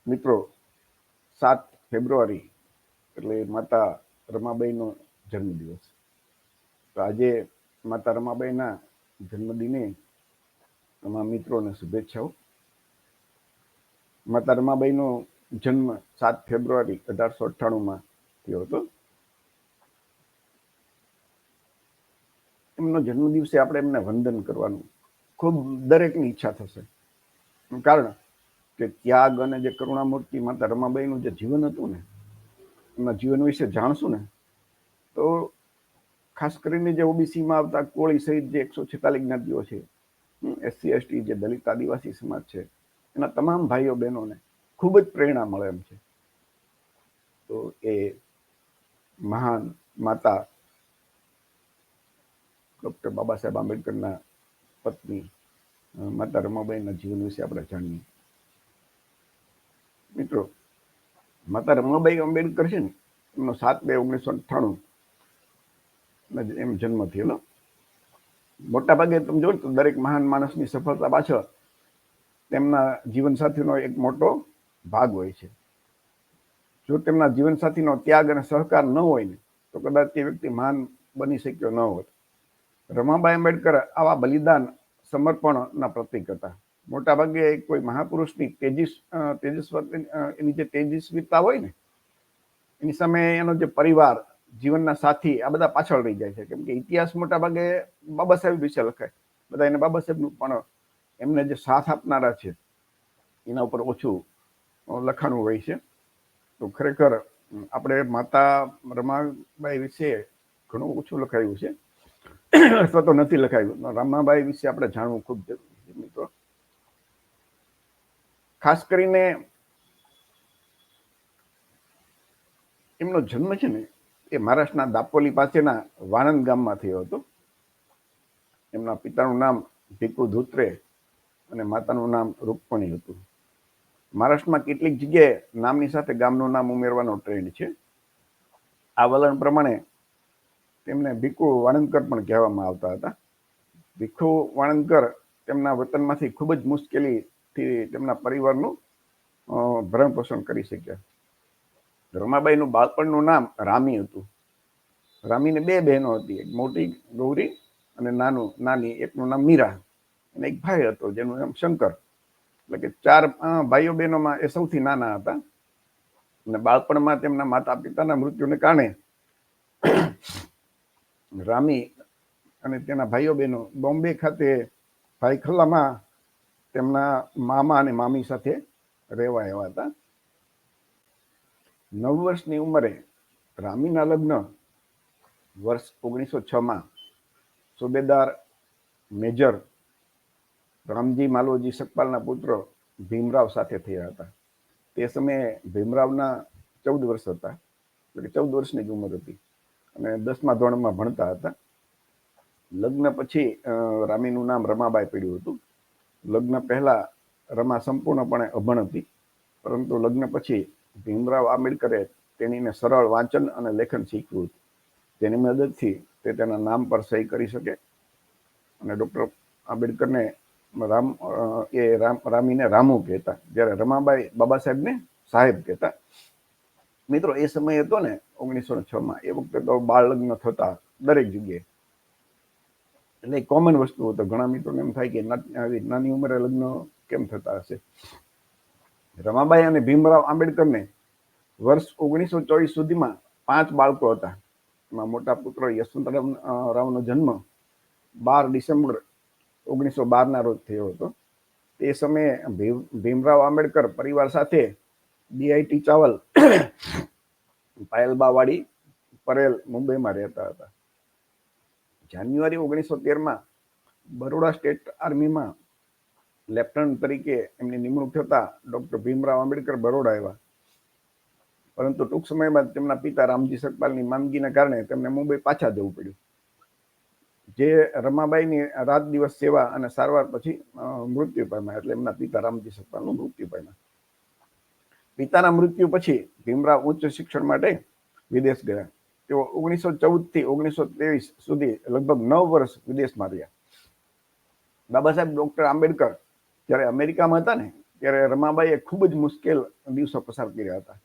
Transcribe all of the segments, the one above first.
મિત્રો, 7 ફેબ્રુઆરી એટલે માતા રમાબાઈનો જન્મદિવસ. તો આજે માતા રમાબાઈના જન્મદિને તમામ મિત્રોને શુભેચ્છાઓ. માતા રમાબાઈનો જન્મ 7 ફેબ્રુઆરી 1898માં થયો હતો. એમનો જન્મદિવસે આપણે એમને વંદન કરવાનું ખૂબ દરેકની ઈચ્છા થશે. કારણ કે ત્યાગ અને જે કરુણામૂર્તિ માતા રમાબાઈનું જે જીવન હતું ને, એમના જીવન વિશે જાણશું ને તો ખાસ કરીને જે ઓબીસીમાં આવતા કોળી સહિત જે 146 જ્ઞાતિઓ છે, SC ST જે દલિત આદિવાસી સમાજ છે, એના તમામ ભાઈઓ બહેનોને ખૂબ જ પ્રેરણા મળે એમ છે. તો એ મહાન માતા ડૉક્ટર બાબા સાહેબ આંબેડકરના પત્ની માતા રમાબાઈના જીવન વિશે આપણે જાણીએ. મિત્રો, માતા રમાબાઈ આંબેડકર છે ને, એમનો 7/2/1998 એમ જન્મ થયેલો. મોટાભાગે તમે જો તો દરેક મહાન માણસની સફળતા પાછળ તેમના જીવનસાથીનો એક મોટો ભાગ હોય છે. જો તેમના જીવનસાથીનો ત્યાગ અને સહકાર ન હોય ને તો કદાચ તે વ્યક્તિ મહાન બની શક્યો ન હોત. રમાબાઈ આંબેડકર આવા બલિદાન સમર્પણના પ્રતીક હતા. મોટાભાગે કોઈ મહાપુરુષની એની જે તેજસ્વીતા હોય ને, એની સામે એનો જે પરિવાર, જીવનના સાથી, આ બધા પાછળ રહી જાય છે. કેમ કે ઇતિહાસ મોટાભાગે બાબા સાહેબ વિશે લખાય, બધા એને બાબા સાહેબનું, પણ એમને જે સાથ આપનારા છે એના ઉપર ઓછું લખાણું હોય છે. તો ખરેખર આપણે માતા રમાબાઈ વિશે ઘણું ઓછું લખાયું છે, અથવા તો નથી લખાયું. રમાબાઈ વિશે આપણે જાણવું ખૂબ જરૂરી છે મિત્રો. ખાસ કરીને એમનો જન્મ છે ને એ મહારાષ્ટ્રના દાપોલી પાસેના વાણંદ ગામમાં થયો હતો. એમના પિતાનું નામ ભીખુ ધૂત્રે અને માતાનું નામ રૂકમણી હતું. મહારાષ્ટ્રમાં કેટલીક જગ્યાએ નામની સાથે ગામનું નામ ઉમેરવાનો ટ્રેન્ડ છે. આ વલણ પ્રમાણે તેમને ભીખુ વાણંદકર પણ કહેવામાં આવતા હતા. ભીખુ વાણંદકર તેમના વતનમાંથી ખૂબ જ મુશ્કેલીથી તેમના પરિવારનું ભરણ પોષણ કરી શક્યા. રમાબાઈનું બાળપણનું નામ રામી હતું. રામીને 2 બહેનો હતી, એક મોટી ગૌરી અને નાની, એકનું નામ મીરા, અને એક ભાઈ હતો જેનું નામ શંકર. એટલે કે 4 ભાઈઓ બહેનોમાં એ સૌથી નાના હતા. અને બાળપણમાં તેમના માતા પિતાના મૃત્યુને કારણે રામી અને તેના ભાઈઓ બહેનો બોમ્બે ખાતે ભાઈખલામાં તેમના મામા અને મામી સાથે રહેવા આવ્યા હતા. 9 વર્ષની ઉંમરે રામીના લગ્ન વર્ષ 1906માં સુબેદાર મેજર રામજી માલોજી સકપાલના પુત્ર ભીમરાવ સાથે થયા હતા. તે સમયે ભીમરાવના 14 વર્ષ હતા, એટલે કે 14 વર્ષની જ ઉંમર હતી, અને 10મા ધોરણમાં ભણતા હતા. લગ્ન પછી રામીનું નામ રમાબાઈ પડ્યું હતું. લગ્ન પહેલા રમા સંપૂર્ણપણે અભણ હતી, પરંતુ લગ્ન પછી ભીમરાવ આંબેડકરે તેણીને સરળ વાંચન અને લેખન શીખવ્યું હતું. તેની મદદથી તે તેના નામ પર સહી કરી શકે. અને ડૉક્ટર આંબેડકરને રામીને રામુ કહેતા, જ્યારે રમાબાઈ બાબા સાહેબને સાહેબ કહેતા. મિત્રો, એ સમય હતો ને 1906માં, એ વખતે તો બાળ લગ્ન થતા દરેક જગ્યાએ, એટલે કોમન વસ્તુ હતો. ઘણા મિત્રોને એમ થાય કે નાની ઉંમરે લગ્ન કેમ થતા હશે. રમાબાઈ અને ભીમરાવ આંબેડકરને વર્ષ 1924 સુધીમાં 5 બાળકો હતા. એમાં મોટા પુત્ર યશવંતરાવનો જન્મ 12 ડિસેમ્બર 1912ના રોજ થયો હતો. તે સમયે ભીમરાવ આંબેડકર પરિવાર સાથે DIT ચાવલ, પાયલબાવાડી, પરેલ, મુંબઈમાં રહેતા હતા. જાન્યુઆરી 1913માં બરોડા સ્ટેટ આર્મીમાં લેફ્ટનન્ટ તરીકે એમની નિમણૂક થતા ડૉક્ટર ભીમરાવ આંબેડકર બરોડા આવ્યા. પરંતુ ટૂંક સમયમાં તેમના પિતા રામજી સકપાલની માંદગીના કારણે તેમને મુંબઈ પાછા જવું પડ્યું. જે રમાબાઈની રાત દિવસ સેવા અને સારવાર પછી મૃત્યુ પામ્યા, એટલે એમના પિતા રામજી સકપાલનું મૃત્યુ પામ્યા. પિતાના મૃત્યુ પછી ભીમરાવ ઉચ્ચ શિક્ષણ માટે વિદેશ ગયા. તેઓ 1914થી 1923 સુધી લગભગ 9 વર્ષ વિદેશમાં રહ્યા. બાબા સાહેબ ડૉક્ટર આંબેડકર જ્યારે અમેરિકામાં હતા ને, ત્યારે રમાબાઈએ ખૂબ જ મુશ્કેલ દિવસો પસાર કર્યા હતા.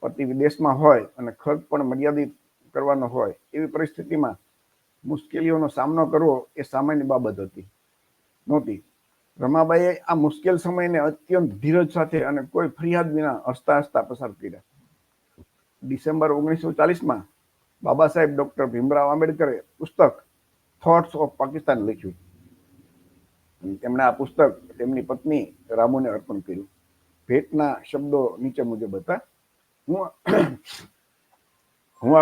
પતિ વિદેશમાં હોય અને ખર્ચ પણ મર્યાદિત કરવાનો હોય એવી પરિસ્થિતિમાં મુશ્કેલીઓનો સામનો કરવો એ સામાન્ય બાબત નહોતી. રમાબાઈએ આ મુશ્કેલ સમયને અત્યંત ધીરજ સાથે અને કોઈ ફરિયાદ વિના હસતા હસતા પસાર કર્યા. ડિસેમ્બર 1940માં બાબા સાહેબ ડોક્ટર ભીમરાવ આંબેડકરે પુસ્તક થોટ્સ ઓફ પાકિસ્તાન લખ્યું. તેમણે આ પુસ્તક તેમની પત્ની રામુને અર્પણ કર્યું. ભેટના શબ્દો નીચે મુજબ હતા. હું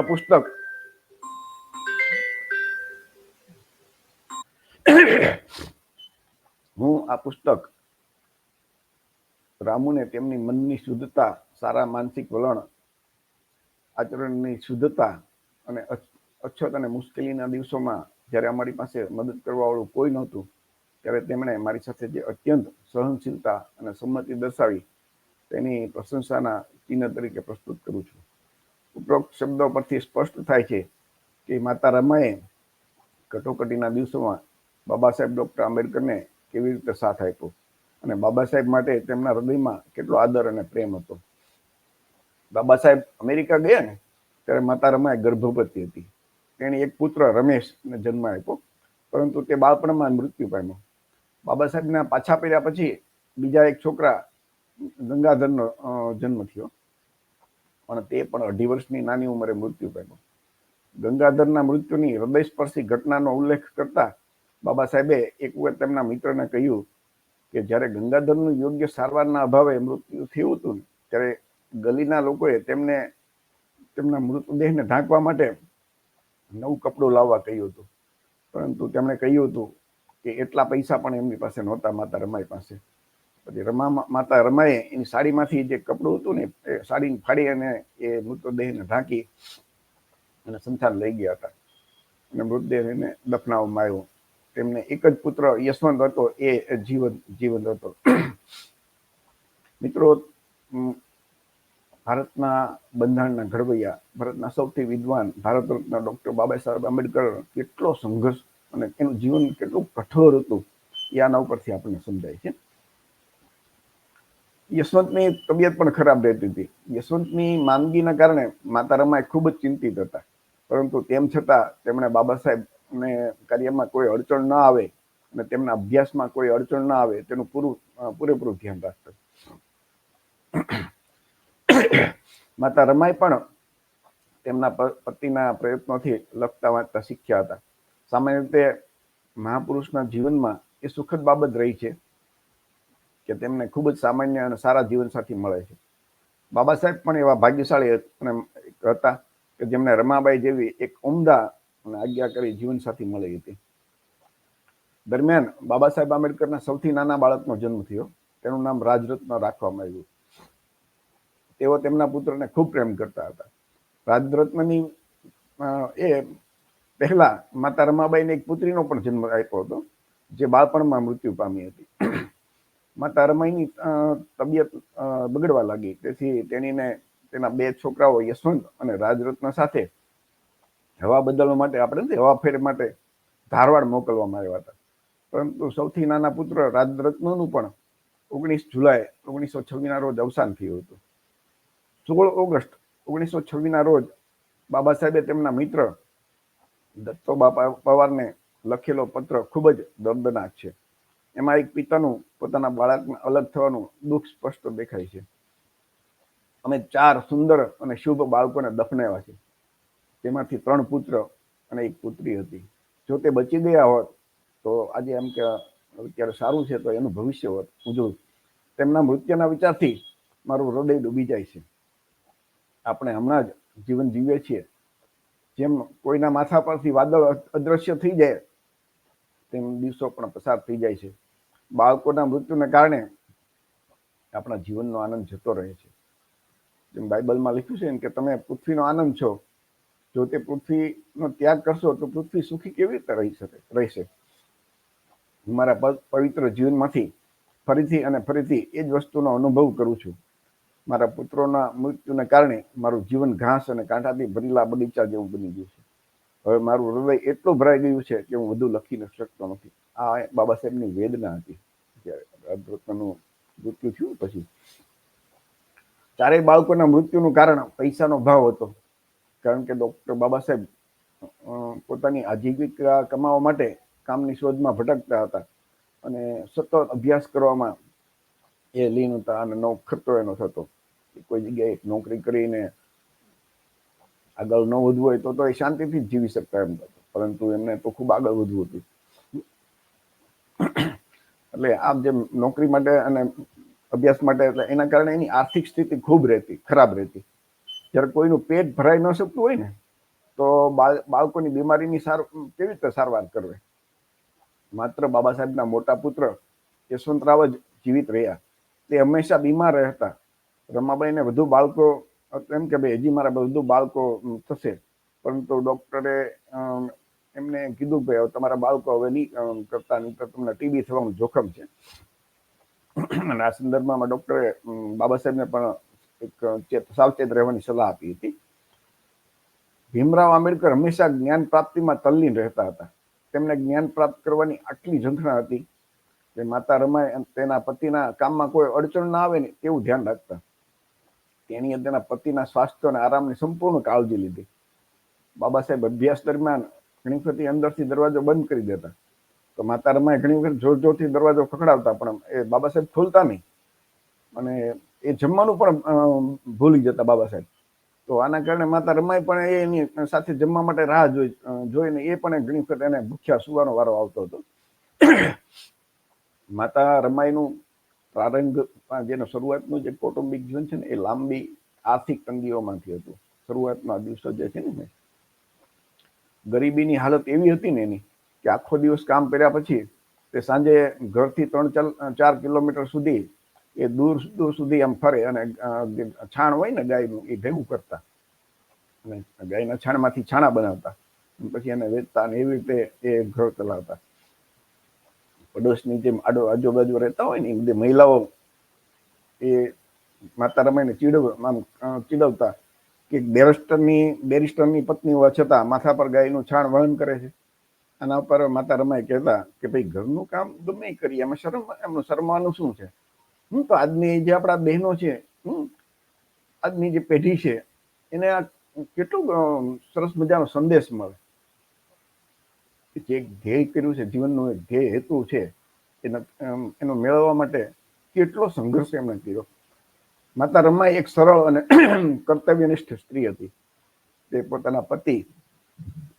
આ પુસ્તક રામુને તેમની મનની શુદ્ધતા, સારા માનસિક વલણ, આચરણની શુદ્ધતા અને અછત અને મુશ્કેલીના દિવસોમાં જ્યારે અમારી પાસે મદદ કરવા વાળું કોઈ નહોતું, ત્યારે તેમણે મારી સાથે જે અત્યંત સહનશીલતા અને સંમતિ દર્શાવી તેની પ્રશંસાના ચિહ્ન તરીકે પ્રસ્તુત કરું છું. ઉપરોક્ત શબ્દો પરથી સ્પષ્ટ થાય છે કે માતા રમાએ કટોકટીના દિવસોમાં બાબા સાહેબ ડોક્ટર આંબેડકરને કેવી રીતે સાથ આપ્યો અને બાબા સાહેબ માટે તેમના હૃદયમાં કેટલો આદર અને પ્રેમ હતો. બાબા સાહેબ અમેરિકા ગયા ને ત્યારે માતા રમાએ ગર્ભવતી હતી. તેણે એક પુત્ર રમેશને જન્મ આપ્યો, પરંતુ તે બાળપણમાં મૃત્યુ પામ્યો. બાબા સાહેબના પાછા ફર્યા પછી બીજા એક છોકરા ગંગાધરનો જન્મ થયો, પણ તે પણ 2.5 વર્ષની નાની ઉંમરે મૃત્યુ પામ્યો. ગંગાધરના મૃત્યુની હૃદયસ્પર્શી ઘટનાનો ઉલ્લેખ કરતા બાબા સાહેબે એક વખત તેમના મિત્રને કહ્યું કે જ્યારે ગંગાધરનું યોગ્ય સારવારના અભાવે મૃત્યુ થયું હતું ત્યારે ગલીના લોકોએ તેમના મૃતદેહને ઢાંકવા માટે નવું કપડું લાવવા કહ્યું હતું, પરંતુ તેમણે કહ્યું હતું કે એટલા પૈસા પણ એમની પાસે નહોતા માતા રમાઈ પાસે. પછી માતા રમાએ એની સાડીમાંથી જે કપડું હતું ને એ સાડીને ફાડી અને એ મૃતદેહને ઢાંકી અને સંસાર લઈ ગયા હતા અને મૃતદેહને દફનાવવામાં આવ્યો. તેમને એક જ પુત્ર યશવંત હતો, એ જીવંત હતો. મિત્રો, ભારતના બંધારણના ઘડવૈયા, ભારતના સૌથી વિદ્વાન ભારત રત્ન ડોક્ટર બાબા સાહેબ આંબેડકર કેટલો સંઘર્ષ અને એનું જીવન કેટલું કઠોર હતું એ આના ઉપરથી આપણને સમજાય છે. યશવંતની તબિયત પણ ખરાબ રહેતી હતી. યશવંતની માંદગીના કારણે માતા રમાએ ખૂબ જ ચિંતિત હતા, પરંતુ તેમ છતાં તેમણે બાબા સાહેબને કાર્યમાં કોઈ અડચણ ન આવે અને તેમના અભ્યાસમાં કોઈ અડચણ ન આવે તેનું પૂરેપૂરું ધ્યાન રાખતા. માતા રમાઈ પણ તેમના પતિના પ્રયત્નોથી લખતા વાંચતા શીખ્યા હતા. સામાન્ય રીતે મહાપુરુષના જીવનમાં એ સુખદ બાબત રહી છે કે તેમને ખૂબ જ સામાન્ય અને સારા જીવનસાથી મળે છે. બાબા સાહેબ પણ એવા ભાગ્યશાળી હતા કે જેમને રમાબાઈ જેવી એક ઉમદા અને આજ્ઞાકારી જીવનસાથી મળી હતી. દરમિયાન બાબા સાહેબ આંબેડકરના સૌથી નાના બાળકનો જન્મ થયો. તેનું નામ રાજરત્ન રાખવામાં આવ્યું. તેઓ તેમના પુત્રને ખૂબ પ્રેમ કરતા હતા. રાજરત્નની એ પહેલા માતા રમાબાઈને એક પુત્રીનો પણ જન્મ આપ્યો હતો, જે બાળપણમાં મૃત્યુ પામી હતી. માતા રમાઈની તબિયત બગડવા લાગી, તેથી તેણીને તેના 2 છોકરાઓ યશવંત અને રાજરત્ન સાથે હવા બદલવા માટે, આપણે હવા ફેર માટે ધારવાડ મોકલવામાં આવ્યા હતા. પરંતુ સૌથી નાના પુત્ર રાજરત્નનું પણ 19 જુલાઈ 1926 રોજ અવસાન થયું હતું. 16 ઓગસ્ટ 1926 રોજ બાબા સાહેબે તેમના મિત્ર દત્તોબા પવારને લખેલો પત્ર ખૂબ જ દર્દનાક છે. એમાં એક પિતાનું પોતાના બાળકને અલગ થવાનું દુઃખ સ્પષ્ટ દેખાય છે. અમે 4 સુંદર અને શુભ બાળકોને દફનાવ્યા છે, તેમાંથી 3 પુત્ર અને 1 પુત્રી હતી. જો તે બચી ગયા હોત તો આજે એમ કે અત્યારે સારું છે, તો એનું ભવિષ્ય હોત ઉજળું. તેમના મૃત્યુના વિચારથી મારું હૃદય ડૂબી જાય છે. આપણે હમણાં જ જીવન જીવીએ છીએ, જેમ કોઈના માથા પરથી વાદળ અદ્રશ્ય થઈ જાય તેમ દિવસો પણ પસાર થઈ જાય છે. બાળકોના મૃત્યુને કારણે આપણા જીવનનો આનંદ જતો રહે છે. જેમ બાઇબલમાં લખ્યું છે કે તમે પૃથ્વીનો આનંદ છો, જો તે પૃથ્વીનો ત્યાગ કરશો તો પૃથ્વી સુખી કેવી રીતે રહેશે. હું મારા પવિત્ર જીવનમાંથી ફરીથી અને ફરીથી એ જ વસ્તુનો અનુભવ કરું છું. મારા પુત્રોના મૃત્યુને કારણે મારું જીવન ઘાસ અને કાંટાથી ભરેલા બગીચા જેવું બની ગયું છે. હવે મારું હૃદય એટલું ભરાઈ ગયું છે કે હું વધુ લખી શકતો નથી. આ બાબા સાહેબની વેદના હતી. જ્યારે રાજરત્નનું મૃત્યુ થયું પછી ચારેય બાળકોના મૃત્યુનું કારણ પૈસાનો ભાવ હતો. કારણ કે ડોક્ટર બાબા સાહેબ પોતાની આજીવિકા કમાવા માટે કામની શોધમાં ભટકતા હતા અને સતત અભ્યાસ કરવામાં એ લીન હતા અને નવો ખર્ચો એનો થતો. કોઈ જગ્યાએ નોકરી કરીને આગળ ન વધવું હોય તો એ શાંતિથી જ જીવી શકતા એમ, પરંતુ એમને તો ખૂબ આગળ વધવું હતું. એટલે આમ જેમ નોકરી માટે અને અભ્યાસ માટે, એટલે એના કારણે એની આર્થિક સ્થિતિ ખૂબ ખરાબ રહેતી. જ્યારે કોઈનું પેટ ભરાઈ ન શકતું હોય ને, તો બાળકોની બીમારીની કેવી રીતે સારવાર કરવે? માત્ર બાબા સાહેબના મોટા પુત્ર યશવંતરાવ જ જીવિત રહ્યા. તે હંમેશા બીમાર રહેતા. રમાબાઈને વધુ બાળકો, એમ કે ભાઈ હજી મારા વધુ બાળકો થશે, પરંતુ ડોક્ટરે એમને કીધું કે તમારા બાળકો હવે નહીં કરતા, નહીં તો તમને ટીબી થવાનું જોખમ છે. અને આ સંદર્ભમાં ડોક્ટરે બાબા સાહેબને પણ એક સાવચેત રહેવાની સલાહ આપી હતી. ભીમરાવ આંબેડકર હંમેશા જ્ઞાન પ્રાપ્તિમાં તલ્લીન રહેતા હતા. તેમને જ્ઞાન પ્રાપ્ત કરવાની આટલી ઝંખના હતી કે માતા રમાએ તેના પતિના કામમાં કોઈ અડચણ ના આવે ને તેવું ધ્યાન રાખતા. તેણીએ તેના પતિના સ્વાસ્થ્ય અને આરામની સંપૂર્ણ કાળજી લીધી. બાબા સાહેબ અભ્યાસ દરમિયાન ઘણી વખત અંદરથી દરવાજો બંધ કરી દેતા, તો માતા રમાએ ઘણી વખત જોર જોરથી દરવાજો ખખડાવતા, પણ એ બાબા સાહેબ ખોલતા નહીં. અને એ જમવાનું પણ ભૂલી જતા બાબા સાહેબ. તો આના કારણે માતા રમાઈ પણ એની સાથે જમવા માટે રાહ જોઈને એ પણ ઘણી વખત એને ભૂખ્યા સુવાનો વારો આવતો હતો. માતા રમાઈનું પ્રારંભ, જેનો શરૂઆતનું જે કૌટુંબિક જીવન છે ને, એ લાંબી આર્થિક તંગીઓમાંથી હતું. શરૂઆતના દિવસો જે છે ને, ગરીબીની હાલત એવી હતી ને એની, કે આખો દિવસ કામ કર્યા પછી તે સાંજે ઘરથી 3-4 કિલોમીટર સુધી એ દૂર સુધી આમ ફરે અને છાણ હોય ને ગાયનું, એ ભેગું કરતા અને ગાયના છાણમાંથી છાણા બનાવતા, પછી એને વેચતા અને એવી રીતે એ ઘર ચલાવતા. પડોશની જેમ આજુબાજુ રહેતા હોય ને એ બધી મહિલાઓ એ માતા રમાઈને ચીડવતા કે બેરિસ્ટરની પત્ની હોવા છતાં માથા પર ગાયનું છાણ વહન કરે છે. આના ઉપર માતા રમાઈ કહેતા કે ભાઈ ઘરનું કામ ગમે કરીએ, એમાં શરમવાનું શું છે? તો આજની જે આપણા બહેનો છે, આજની જે પેઢી છે, એને આ કેટલું સરસ મજાનો સંદેશ મળે. જે ધ્યેય કર્યું છે, જીવનનો એક ધ્યેય હેતુ છે, એનો મેળવવા માટે કેટલો સંઘર્ષ એમણે કર્યો. માતા રમાઈ એક સરળ અને કર્તવ્યનિષ્ઠ સ્ત્રી હતી. તે પોતાના પતિ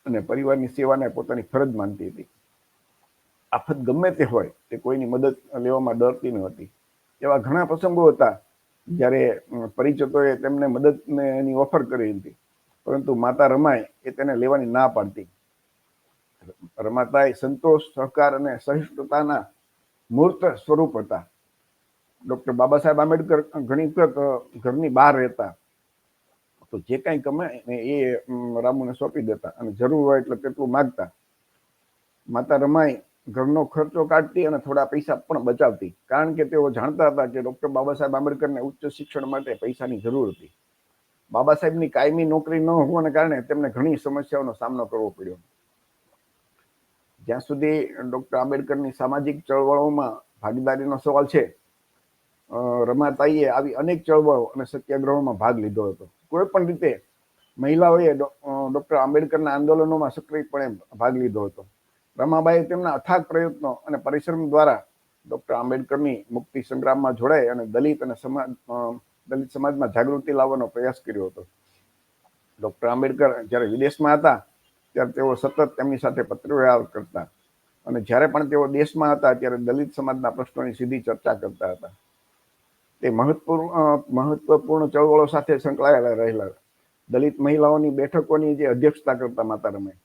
અને પરિવારની સેવાને પોતાની ફરજ માનતી હતી. આફત ગમે તે હોય, તે કોઈની મદદ લેવામાં ડરતી ન હતી. એવા ઘણા પ્રસંગો હતા જ્યારે પરિચિતોએ તેમને મદદની ઓફર કરી હતી, પરંતુ માતા રમાઈ એ તેને લેવાની ના પાડતી. રમાતાઈ સંતોષ, સહકાર અને સહિષ્ણુતાના મૂર્ત સ્વરૂપ હતા. ડોક્ટર બાબા સાહેબ આંબેડકર ઘણી વખત ઘરની બહાર રહેતા, તો જે કાંઈ કમાય ને એ રામુને સોંપી દેતા અને જરૂર હોય એટલે તેટલું માગતા. માતા રમાઈ ઘરનો ખર્ચો કાઢતી અને થોડા પૈસા પણ બચાવતી, કારણ કે તેઓ જાણતા હતા કે ડોક્ટર બાબા સાહેબ આંબેડકરને ઉચ્ચ શિક્ષણ માટે પૈસાની જરૂર હતી. બાબા સાહેબની કાયમી નોકરી ન હોવાને કારણે તેમને ઘણી સમસ્યાઓનો સામનો કરવો પડ્યો. જ્યાં સુધી ડોક્ટર આંબેડકરની સામાજિક ચળવળોમાં ભાગીદારીનો સવાલ છે, રમાતાઈએ આવી અનેક ચળવળો અને સત્યાગ્રહોમાં ભાગ લીધો હતો. કોઈ પણ રીતે મહિલાઓએ ડોક્ટર આંબેડકરના આંદોલનોમાં સક્રિયપણે ભાગ લીધો હતો. રમાબાઈએ તેમના અથાગ પ્રયત્નો અને પરિશ્રમ દ્વારા ડોક્ટર આંબેડકરની મુક્તિ સંગ્રામમાં જોડાઈ અને દલિત સમાજમાં જાગૃતિ લાવવાનો પ્રયાસ કર્યો હતો. ડોક્ટર આંબેડકર જ્યારે વિદેશમાં હતા ત્યારે તેઓ સતત તેમની સાથે પત્રવ્યવહાર કરતા, અને જ્યારે પણ તેઓ દેશમાં હતા ત્યારે દલિત સમાજના પ્રશ્નોની સીધી ચર્ચા કરતા હતા. તે મહત્વપૂર્ણ ચળવળો સાથે સંકળાયેલા રહેલા. દલિત મહિલાઓની બેઠકોની જે અધ્યક્ષતા કરતા માતા રમાઈ.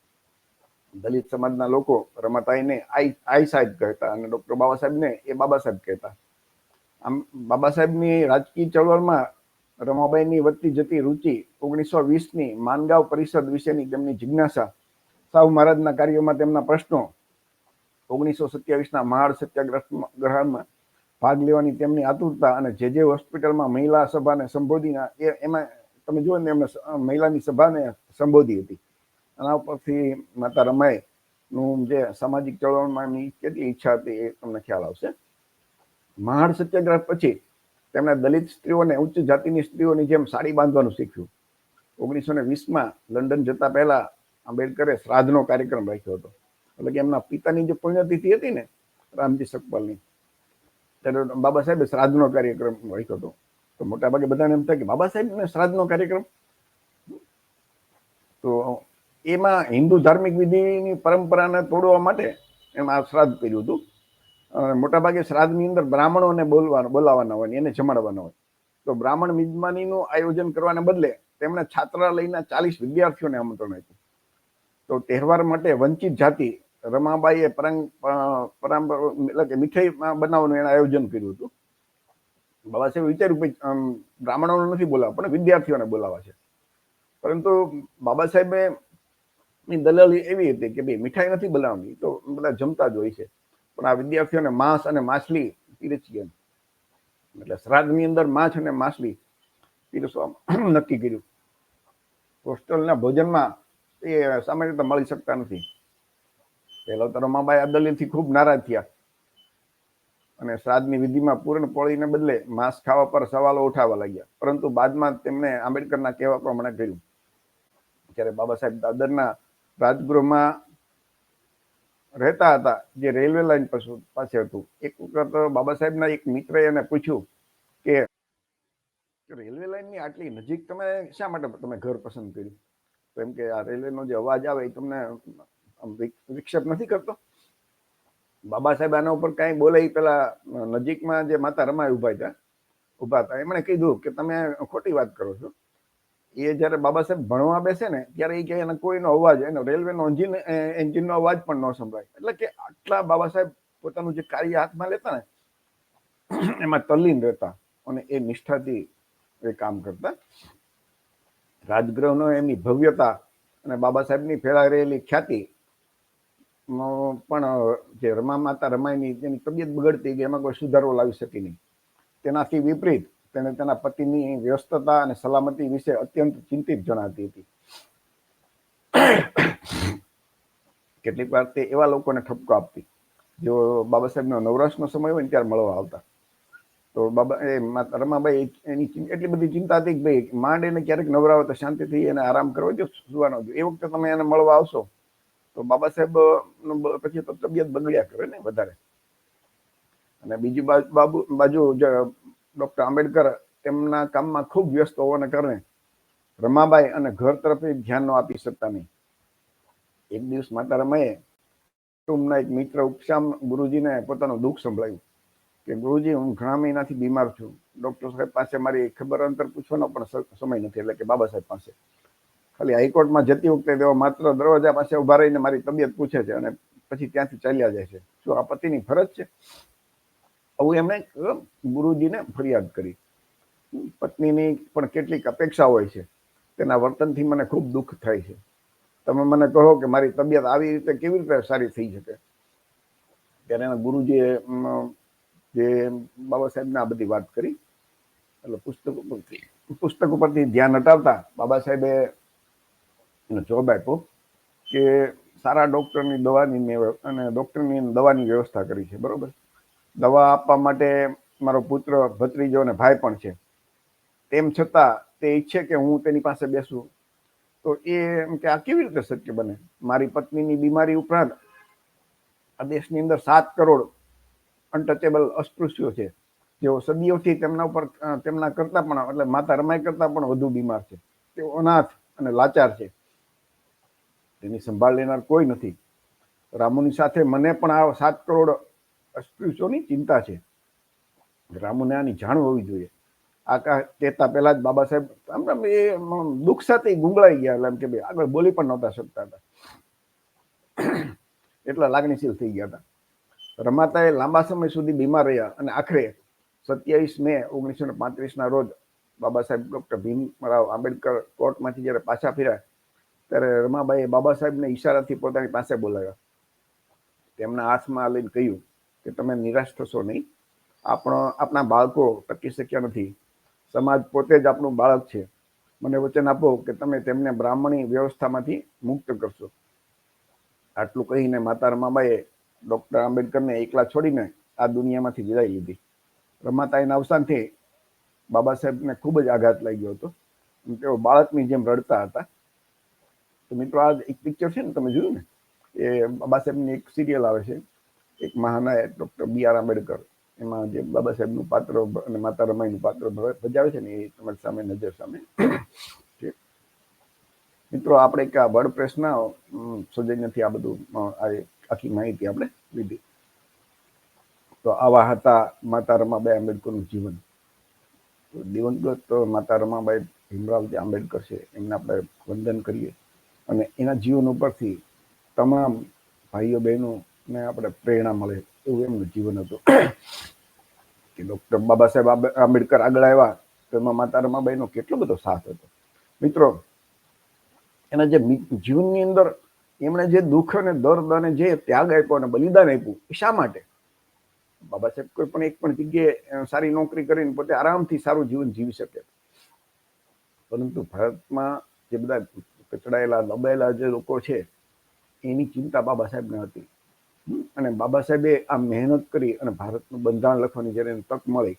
દલિત સમાજના લોકો રમાતાઈને આઈ સાહેબ કહેતા અને ડોક્ટર બાબા સાહેબને એ બાબા સાહેબ કહેતા. આમ બાબા સાહેબની રાજકીય ચળવળમાં રમાબાઈની વધતી જતી રુચિ, 1920ની માનગાંવ પરિષદ વિશેની તેમની જિજ્ઞાસા, સાહુ મહારાજના કાર્યોમાં તેમના પ્રશ્નો, 1927ના મહાડ સત્યાગ્રહમાં ભાગ લેવાની તેમની આતુરતા અને જે હોસ્પિટલમાં મહિલા સભાને સંબોધીને એમાં તમે જુઓ ને, એમને મહિલાની સભાને સંબોધી હતી. આના ઉપરથી માતા રમાઈનું જે સામાજિક ચળવળમાં એમની કેટલી ઈચ્છા હતી એ તમને ખ્યાલ આવશે. મહાન સત્યાગ્રહ પછી તેમણે દલિત સ્ત્રીઓને ઉચ્ચ જાતિની સ્ત્રીઓની જેમ સાડી બાંધવાનું શીખ્યું. 1920માં લંડન જતા પહેલા આંબેડકરે શ્રાદ્ધનો કાર્યક્રમ રાખ્યો હતો. એટલે કે એમના પિતાની જે પુણ્યતિથિ હતી ને, રામજી સકપાલની, ત્યારે બાબા સાહેબે શ્રાદ્ધનો કાર્યક્રમ રાખ્યો હતો. તો મોટા ભાગે બધાને એમ થાય કે બાબા સાહેબને શ્રાદ્ધનો કાર્યક્રમ, તો એમાં હિન્દુ ધાર્મિક વિધિની પરંપરાને તોડવા માટે એમાં શ્રાદ્ધ કર્યું હતું. મોટાભાગે શ્રાદ્ધની અંદર બ્રાહ્મણોને બોલાવવાના હોય, એને જમાડવાના હોય. તો બ્રાહ્મણ મિજબાનીનું આયોજન કરવાને બદલે તેમણે છાત્રાલયના 40 વિદ્યાર્થીઓને આમંત્રણ આપ્યું. તો તહેવાર માટે વંચિત જાતિ રમાબાઈએ એટલે કે મીઠાઈ બનાવવાનું એને આયોજન કર્યું હતું. બાબા સાહેબ વિચાર્યું કે બ્રાહ્મણોને નથી બોલાવવા, પણ વિદ્યાર્થીઓને બોલાવવા છે. પરંતુ બાબા સાહેબે ની દલાલી એવી હતી કે ભાઈ મીઠાઈ નથી બનાવવાની, તો બધા જમતા જ હોય છે, પણ આ વિદ્યાર્થીઓને માંસ અને માછલી પીરસીએ. એટલે શ્રાદ્ધની અંદર માંસ અને માછલી પીરસવા નક્કી કર્યું. હોસ્ટેલના ભોજનમાં એ સામાન્ય રીતે મળી શકતા નથી. પહેલા તો રમાબાઈ આ દલીલથી ખૂબ નારાજ થયા અને શ્રાદ્ધની વિધિમાં પૂર્ણપોળીને બદલે માંસ ખાવા પર સવાલો ઉઠાવવા લાગ્યા. પરંતુ બાદમાં તેમણે આંબેડકરના કહેવા પ્રમાણે કર્યું. જ્યારે બાબા સાહેબ દાદરના રાજગૃહમાં રહેતા હતા, જે રેલવે લાઈન પાસે હતું, એક વખત બાબા સાહેબના એક મિત્રએ એને પૂછ્યું કે રેલવે લાઈનની આટલી નજીક તમે શા માટે તમે ઘર પસંદ કર્યું? તો એમ કે આ રેલવેનો જે અવાજ આવે એ તમને વિક્ષેપ નથી કરતો? બાબા સાહેબ આના ઉપર કાંઈ બોલે એ પેલા નજીકમાં જે માતા રમાઈ ઉભા હતા, એમણે કીધું કે તમે ખોટી વાત કરો છો. એ જયારે બાબા સાહેબ ભણવા બેસે ને ત્યારે એ કે એને કોઈનો અવાજ, એનો રેલવેનો એન્જિનનો અવાજ પણ ન સંભળાય. એટલે કે આટલા બાબા સાહેબ પોતાનું જે કાર્ય હાથમાં લેતા ને એમાં તલ્લીન રહેતા અને એ નિષ્ઠાથી એ કામ કરતા. રાજગૃહનો એમની ભવ્યતા અને બાબા સાહેબની ફેલાઈ રહેલી ખ્યાતિ પણ જે માતા રમાઈની જેની તબિયત બગડતી ગઈ, એમાં કોઈ સુધારો લાવી શકી નહીં. તેનાથી વિપરીત તેને તેના પતિની વ્યસ્તતા અને સલામતી વિશે અત્યંત ચિંતિત જણાતી હતી. કેટલીક વાર તે એવા લોકોને ઠપકો આપતી જો બાબા સાહેબનો નવરાશનો સમય હોય ને ત્યારે મળવા આવતા. તો રમાબાઈ એની એટલી બધી ચિંતા હતી કે ભાઈ માંડ એને ક્યારેક નવરાવે તો શાંતિથી એને આરામ કરવો જો, સુવાનો જો. એ વખતે તમે એને મળવા આવશો તો બાબા સાહેબ પછી તો તબિયત બગડ્યા કરે ને વધારે. અને બીજી બાજુ ડોક્ટર આંબેડકર તેમના કામમાં ખૂબ વ્યસ્ત હોવાને કારણે રમાબાઈ અને ઘર તરફ ધ્યાન ન આપી શકતા નહીં. એક દિવસ માતા રમાએ કુટુંબના એક મિત્ર ઉપશામ ગુરુજીને પોતાનું દુઃખ સંભળાયું કે ગુરુજી, હું ઘણા મહિનાથી બીમાર છું. ડોક્ટર સાહેબ પાસે મારી ખબર અંતર પૂછવાનો પણ સમય નથી. એટલે કે બાબા સાહેબ પાસે ખાલી હાઈકોર્ટમાં જતી વખતે તેઓ માત્ર દરવાજા પાસે ઉભા રહીને મારી તબિયત પૂછે છે અને પછી ત્યાંથી ચાલ્યા જાય છે. શું આ પતિની ફરજ છે? આવું એમણે ગુરુજીને ફરિયાદ કરી. પત્નીની પણ કેટલીક અપેક્ષા હોય છે, તેના વર્તનથી મને ખૂબ દુઃખ થાય છે. તમે મને કહો કે મારી તબિયત આવી રીતે કેવી રીતે સારી થઈ શકે? ત્યારે એના ગુરુજીએ જે બાબા સાહેબને આ બધી વાત કરી. એટલે પુસ્તક ઉપરથી ધ્યાન હટાવતા બાબા સાહેબે એને જોબ આપ્યો કે સારા ડોક્ટરની દવાની વ્યવસ્થા કરી છે, બરોબર. દવા આપવા માટે મારો પુત્ર, ભત્રીજો અને ભાઈ પણ છે. તેમ છતાં તે ઈચ્છે કે હું તેની પાસે બેસું. તો એ એમ કે આ કેવી રીતે શક્ય બને? મારી પત્નીની બીમારી ઉપરાંત આ દેશની અંદર 7 કરોડ અનટચેબલ અસ્પૃશ્યો છે, જેઓ સદીઓથી તેમના કરતા પણ, એટલે માતા રમાઈ કરતા પણ વધુ બીમાર છે. તેઓ અનાથ અને લાચાર છે. તેની સંભાળ લેનાર કોઈ નથી. રામુની સાથે મને પણ આ 7 કરોડ અસ્પૃશ્યોની ચિંતા છે. રામુને આની જાણ હોવી જોઈએ. આ કહેતા પહેલા જ બાબા સાહેબ એ દુઃખ સાથે ગુંગળાઈ ગયા. એટલે એમ કે ભાઈ આગળ બોલી પણ નહોતા શકતા હતા, એટલા લાગણીશીલ થઈ ગયા હતા. રમાતાએ લાંબા સમય સુધી બીમાર રહ્યા અને આખરે 27 મે 1935ના રોજ બાબા સાહેબ ડોક્ટર ભીમરાવ આંબેડકર કોર્ટમાંથી જ્યારે પાછા ફર્યા ત્યારે રમાબાઈએ બાબા સાહેબને ઈશારાથી પોતાની પાસે બોલાવ્યા. તેમના હાથમાં લઈને કહ્યું કે તમે નિરાશ થશો નહીં. આપણા બાળકો ટકી શક્યા નથી. સમાજ પોતે જ આપણું બાળક છે. મને વચન આપો કે તમે તેમને બ્રાહ્મણી વ્યવસ્થામાંથી મુક્ત કરશો. આટલું કહીને માતા રમાબાઈએ ડોક્ટર આંબેડકરને એકલા છોડીને આ દુનિયામાંથી વિદાય લીધી. રમાતાઈના અવસાનથી બાબા સાહેબને ખૂબ જ આઘાત લાગ્યો હતો. તેઓ બાળકની જેમ રડતા હતા. તો મિત્રો, આ એક પિક્ચર છે ને, તમે જોયું ને, એ બાબા સાહેબની એક સિરિયલ આવે છે, એક મહાનાયક ડોક્ટર B.R. આંબેડકર. એમાં જે બાબા સાહેબનું પાત્ર અને માતા રમાઈનું પાત્ર ભજાવે છે ને, એ તમારી સામે નજર સામે છે. મિત્રો, આપણે એક આ વર્ડપ્રેસના સૌજન્યથી આ બધું આખી માહિતી આપણે લીધી. તો આવા હતા માતા રમાબાઈ આંબેડકરનું જીવન. દિવંગત માતા રમાબાઈ ભીમરાવજી આંબેડકર છે, એમને આપણે વંદન કરીએ અને એના જીવન ઉપરથી તમામ ભાઈઓ બહેનોને આપણે પ્રેરણા મળે એવું એમનું જીવન હતું. કે ડૉક્ટર બાબા સાહેબ આંબેડકર આગળ આવ્યા તો એમાં માતા રમાબાઈનો કેટલો બધો સાથ હતો. મિત્રો, એના જે જીવનની અંદર એમણે જે દુઃખ અને દર્દ અને જે ત્યાગ આપ્યો અને બલિદાન આપ્યું, એ શા માટે? બાબા સાહેબ કોઈ પણ એક પણ જગ્યાએ સારી નોકરી કરીને પોતે આરામથી સારું જીવન જીવી શકે, પરંતુ ભારતમાં જે બધા કચડાયેલા દબાયેલા જે લોકો છે એની ચિંતા બાબા સાહેબને હતી. અને બાબા સાહેબે આ મહેનત કરી અને ભારતનું બંધારણ લખવાની જ્યારે તક મળી,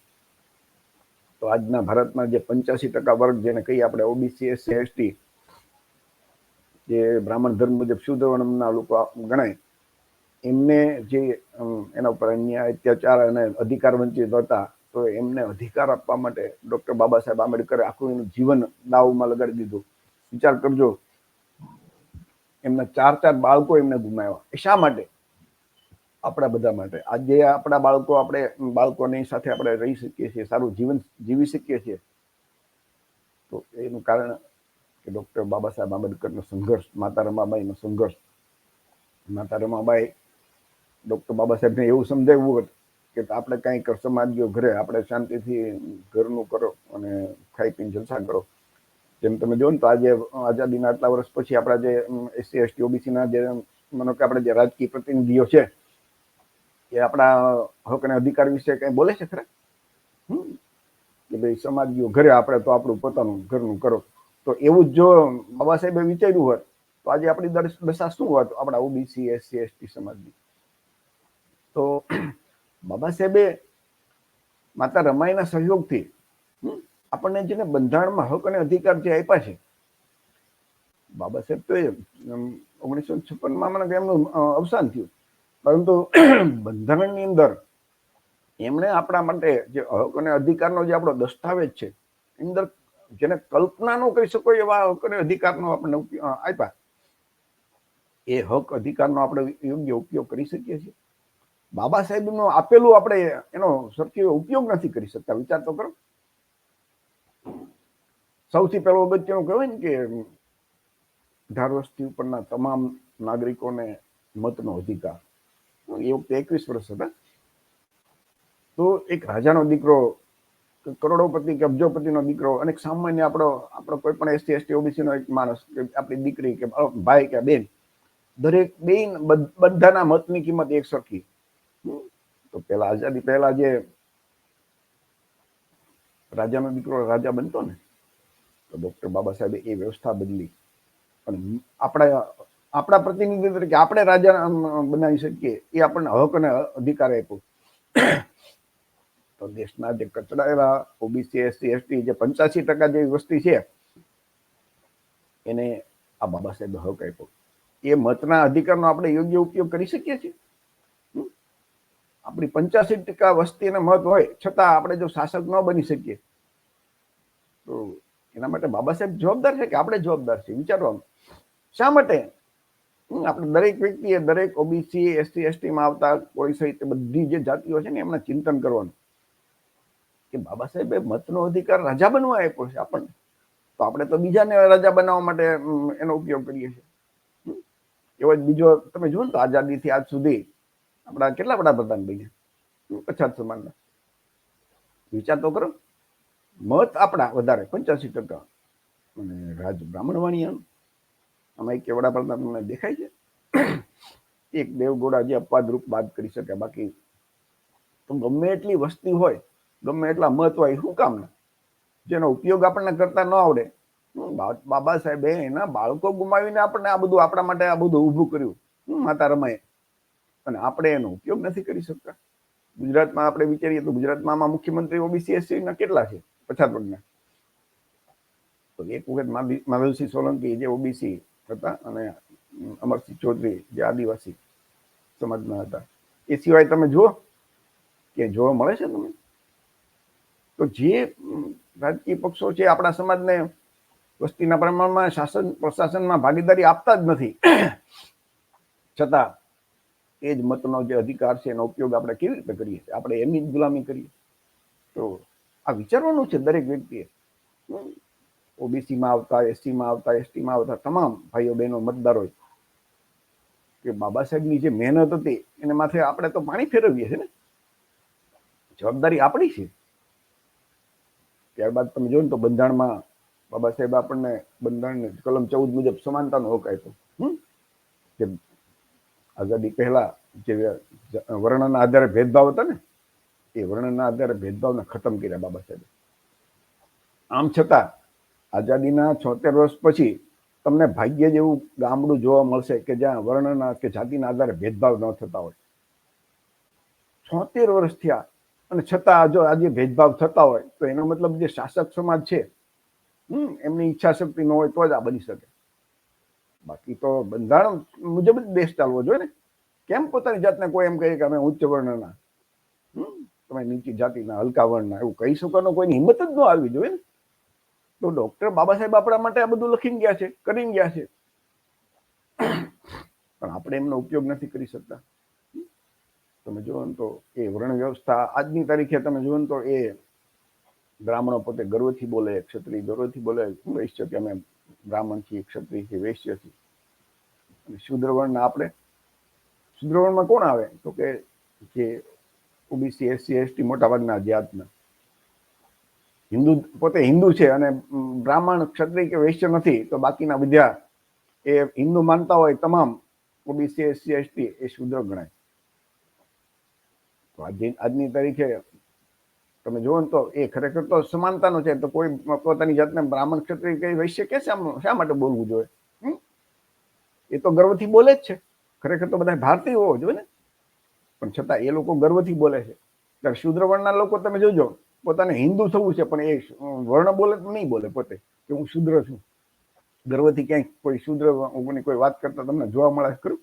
તો આજના ભારતના જે 85% વર્ગ જેને કહીએ આપણે ઓબીસી, એસસી, એસટી, જે બ્રાહ્મણ ધર્મ મુજબ શુદ્ધ વર્ણના લોકો ગણાય, એમને જે એના ઉપર અન્યાય, અત્યાચાર અને અધિકાર વંચિત હતા, તો એમને અધિકાર આપવા માટે ડૉક્ટર બાબા સાહેબ આંબેડકરે આખું એનું જીવન દાવમાં લગાડી દીધું. વિચાર કરજો, એમના 4 બાળકો એમને ગુમાવ્યા. એ શા માટે? આપણા બધા માટે. આજે આપણા બાળકો, આપણે બાળકોની સાથે આપણે રહી શકીએ છીએ, સારું જીવન જીવી શકીએ છીએ, તો એનું કારણ કે ડૉક્ટર બાબા સાહેબ આંબેડકરનો સંઘર્ષ, માતા રમાબાઈનો સંઘર્ષ. માતા રમાબાઈ ડૉક્ટર બાબા સાહેબને એવું સમજાવ્યું કે આપણે કાંઈ સમાજ્યો ઘરે, આપણે શાંતિથી ઘરનું કરો અને ખાઈ પીને જલસા કરો. જેમ તમે જો ને, તો આજે આઝાદીના આટલા વર્ષ પછી આપણા જે એસસી, એસટી, ઓબીસીના જે માનો કે આપણે જે રાજકીય પ્રતિનિધિઓ છે, એ આપણા હક અને અધિકાર વિશે કંઈ બોલે છે ખરા? કે ભાઈ સમાજ્યો ઘરે, આપણે તો આપણું પોતાનું ઘરનું કરો. તો એવું જ જો બાબા સાહેબે વિચાર્યું હોત તો આજે આપણી દશા શું હોત આપણા ઓબીસી, એસસી, એસટી સમાજની? તો બાબા સાહેબે માતા રમાઈના સહયોગથી આપણને જેને બંધારણમાં હક અને અધિકાર જે આપ્યા છે, બાબા સાહેબ તો 1956માં મને એમનું અવસાન થયું, પરંતુ બંધારણની અંદર એમણે આપણા માટે જે હક અને અધિકારનો જે આપણો દસ્તાવેજ છે, એની અંદર જેને કલ્પના ન કરી શકો એવા હક અને અધિકારનો આપણને આપ્યા. એ હક અધિકારનો આપણે યોગ્ય ઉપયોગ કરી શકીએ છીએ? બાબા સાહેબનું આપેલું આપણે એનો સરખી ઉપયોગ નથી કરી શકતા. વિચાર તો કરો. સૌથી પહેલો અગત્યનું કહેવાય ને કે 18 વર્ષથી ઉપરના તમામ નાગરિકોને મતનો અધિકાર. એ વખતે 21 વર્ષ હતા. તો એક રાજાનો દીકરો, કરોડોપતિ કે અબજોપતિનો દીકરો, અને સામાન્ય આપણો કોઈ પણ એસસી, એસટી, ઓબીસીનો એક માણસ, કે આપણી દીકરી કે ભાઈ કે બેન, દરેક બધાના મતની કિંમત એક સરખી. તો પેલા આઝાદી પહેલા જે રાજાનો દીકરો રાજા બનતો ને, તો ડૉક્ટર બાબા સાહેબે એ વ્યવસ્થા બદલી અને આપણા પ્રતિનિધિ તરીકે આપણે રાજા બનાવી શકીએ એ આપણને હક અને અધિકાર આપ્યો. તો દેશના જે કચડાયેલા ઓબીસી, એસસી, એસટી, જે 85% જેવી વસ્તી છે, એને આ બાબા સાહેબે હક આપ્યો. એ મતના અધિકારનો આપણે યોગ્ય ઉપયોગ કરી શકીએ છીએ? આપણી 85% વસ્તીને મત હોય છતાં આપણે જો શાસક ન બની શકીએ, તો એના માટે બાબા સાહેબ જવાબદાર છે કે આપણે જવાબદાર છીએ? વિચારવાનું. શા માટે? આપણે દરેક વ્યક્તિએ, દરેક ઓબીસી, એસસી, એસટીમાં આવતા કોઈ સહિત બધી જે જાતિઓ છે ને, એમને ચિંતન કરવાનું કે બાબા સાહેબે મતનો અધિકાર રાજા બનવા આપ્યો છે આપણને, તો આપણે તો બીજાને રાજા બનાવવા માટે એનો ઉપયોગ કરીએ છીએ. એવો જ બીજો તમે જુઓ ને, તો આઝાદીથી આજ સુધી આપણા કેટલા વડાપ્રધાન બન્યા 50 સમાનના? વિચાર તો કરો. મત આપણા વધારે 85%, અને રાજ બ્રાહ્મણવાણીયાનું. આમાં એક વડાપ્રધાન તમને દેખાય છે? એક દેવગોડા જે અપવાદ રૂપ બાદ કરી શકે, બાકી તો ગમે એટલી વસ્તી હોય, ગમે એટલા મત હોય, શું કામના? જેનો ઉપયોગ આપણને કરતા ન આવડે. બાબા સાહેબે એના બાળકો ગુમાવીને આપણને આ બધું, આપણા માટે આ બધું ઊભું કર્યું, માતા રમાએ, અને આપણે એનો ઉપયોગ નથી કરી શકતા. ગુજરાતમાં આપણે વિચારીએ તો ગુજરાતમાં આમાં મુખ્યમંત્રી ઓબીસી એસસી ના કેટલા છે, પછાત વર્ગના? તો એક વખત માધવસિંહ સોલંકી જે ઓબીસી હતા અને અમરસિંહ ચૌધરી જે આદિવાસી સમાજના હતા, એ સિવાય તમે જુઓ કે જોવા મળે છે તમને? તો જે રાજકીય પક્ષો છે આપણા સમાજને વસ્તીના પ્રમાણમાં શાસન પ્રશાસનમાં ભાગીદારી આપતા જ નથી, છતાં એ જ મતનો જે અધિકાર છે એનો ઉપયોગ આપણે કેવી રીતે કરીએ છીએ? આપણે એમની જ ગુલામી કરીએ. તો આ વિચારવાનું છે દરેક વ્યક્તિએ. ઓબીસીમાં આવતા, એસસીમાં આવતા, એસટીમાં આવતા તમામ ભાઈઓ બહેનો મતદારો કે બાબા સાહેબની જે મહેનત હતી એને માથે આપણે તો પાણી ફેરવીએ છીએ ને. જવાબદારી આપણી છે. ત્યારબાદ તમે જોયું ને તો બંધારણમાં બાબા સાહેબ આપણને બંધારણની કલમ 14 મુજબ સમાનતાનો હક આપ્યો. કે આઝાદી પહેલા જે વર્ણના આધારે ભેદભાવ હતા ને, એ વર્ણના આધારે ભેદભાવને ખતમ કર્યા બાબા સાહેબે. આમ છતાં આઝાદીના 76 વર્ષ પછી તમને ભાગ્ય જેવું ગામડું જોવા મળશે કે જ્યાં વર્ણના કે જાતિના આધારે ભેદભાવ ન થતા હોય. 76 વર્ષ થયા અને છતાં જો આજે ભેદભાવ થતા હોય તો એનો મતલબ જે શાસક સમાજ છે એમની ઈચ્છા શક્તિ ન હોય તો જ આ બની શકે. બાકી તો બંધારણ મુજબ જ દેશ ચાલવો જોઈએ ને. કેમ પોતાની જાતને કોઈ એમ કહે કે અમે ઉચ્ચ વર્ણના, તમે નીચી જાતિના, હલકા વર્ણના, એવું કહી શકવાનો કોઈની હિંમત જ ન આવવી જોઈએ ને. તો ડોક્ટર બાબા સાહેબ આપણા માટે આ બધું લખીને ગયા છે, કરીને ગયા છે, પણ આપણે એમનો ઉપયોગ નથી કરી શકતા. તમે જુઓ ને તો એ વર્ણ વ્યવસ્થા આજની તારીખે તમે જુઓ ને તો એ બ્રાહ્મણો પોતે ગર્વથી બોલે, ક્ષત્રિય ગર્વથી બોલે, વૈશ્ય કે અમે બ્રાહ્મણ છીએ, ક્ષત્રિય છીએ, વૈશ્ય છીએ. અને શૂદ્ર વર્ણના આપણે, શૂદ્ર વર્ણમાં કોણ આવે તો કે જે ઓબીસી, એસસી, એસટી મોટા ભાગના જાતના હિન્દુ, પોતે હિન્દુ છે અને બ્રાહ્મણ, ક્ષત્રિય કે વૈશ્ય નથી, તો બાકીના બધા એ હિન્દુ માનતા હોય તમામ ઓબીસી, એસસી, એસટી એ શૂદ્ર ગણાય. તો આજની તારીખે તમે જુઓ ને તો એ ખરેખર તો સમાનતાનો છે. તો કોઈ પોતાની જાતને બ્રાહ્મણ, ક્ષત્રિય કે વૈશ્ય કે શા માટે બોલવું જોઈએ? એ તો ગર્વથી બોલે જ છે. ખરેખર તો બધા ભારતીય હોવો જોઈએ ને, પણ છતાં એ લોકો ગર્વથી બોલે છે. ત્યારે શૂદ્ર વર્ણના લોકો તમે જોજો, પોતાને હિન્દુ થવું છે પણ એ વર્ણ બોલે તો નહીં બોલે પોતે કે હું શૂદ્ર છું. ગર્વથી ક્યાંય કોઈ શૂદ્ર કોઈ વાત કરતા તમને જોવા મળે ખરું?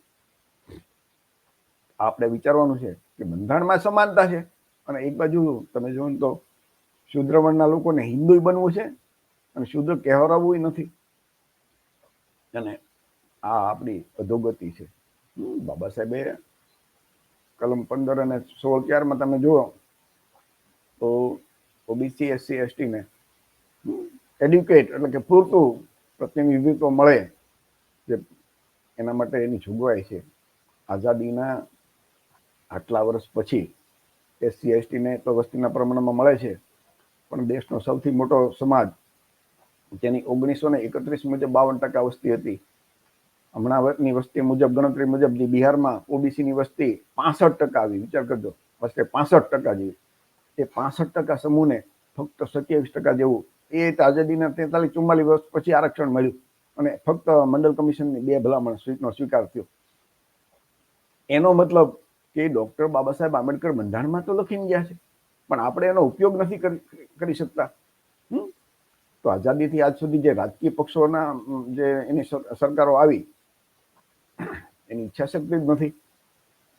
આપણે વિચારવાનું છે કે બંધારણમાં સમાનતા છે અને એક બાજુ તમે જુઓ ને તો શૂદ્ર વર્ણના લોકોને હિન્દુ બનવું છે અને શૂદ્ર કહેવરાવવું નથી. અને આ આપણી અધોગતિ છે. બાબા સાહેબે કલમ 15 અને 16 તમે જુઓ તો ઓબીસી, એસસી, એસટી ને એડ્યુકેટ એટલે કે પૂરતું પ્રતિનિધિત્વ મળે જે એના માટે એની જોગવાઈ છે. આઝાદીના આટલા વર્ષ પછી એસસી, એસટી ને તો વસ્તીના પ્રમાણમાં મળે છે, પણ દેશનો સૌથી મોટો સમાજ જેની 1931 મુજબ 52% વસ્તી હતી, હમણાંની વસ્તી મુજબ, ગણતરી મુજબ જે બિહારમાં ઓબીસીની વસ્તી 65% આવી. વિચાર કરજો, વસ્તી 65% જેવી. એ 65% સમૂહને ફક્ત 27% જેવું એ આઝાદીના 43-44 વર્ષ પછી આરક્ષણ મળ્યું અને ફક્ત મંડળ કમિશનની 2 ભલામણ સીટનો સ્વીકાર થયો. એનો મતલબ કે ડોક્ટર બાબા સાહેબ આંબેડકર બંધારણમાં તો લખીને ગયા છે, પણ આપણે એનો ઉપયોગ નથી કરી શકતા. તો આઝાદીથી આજ સુધી જે રાજકીય પક્ષોના જે એની સરકારો આવી, એની ઈચ્છા શક્તિ જ નથી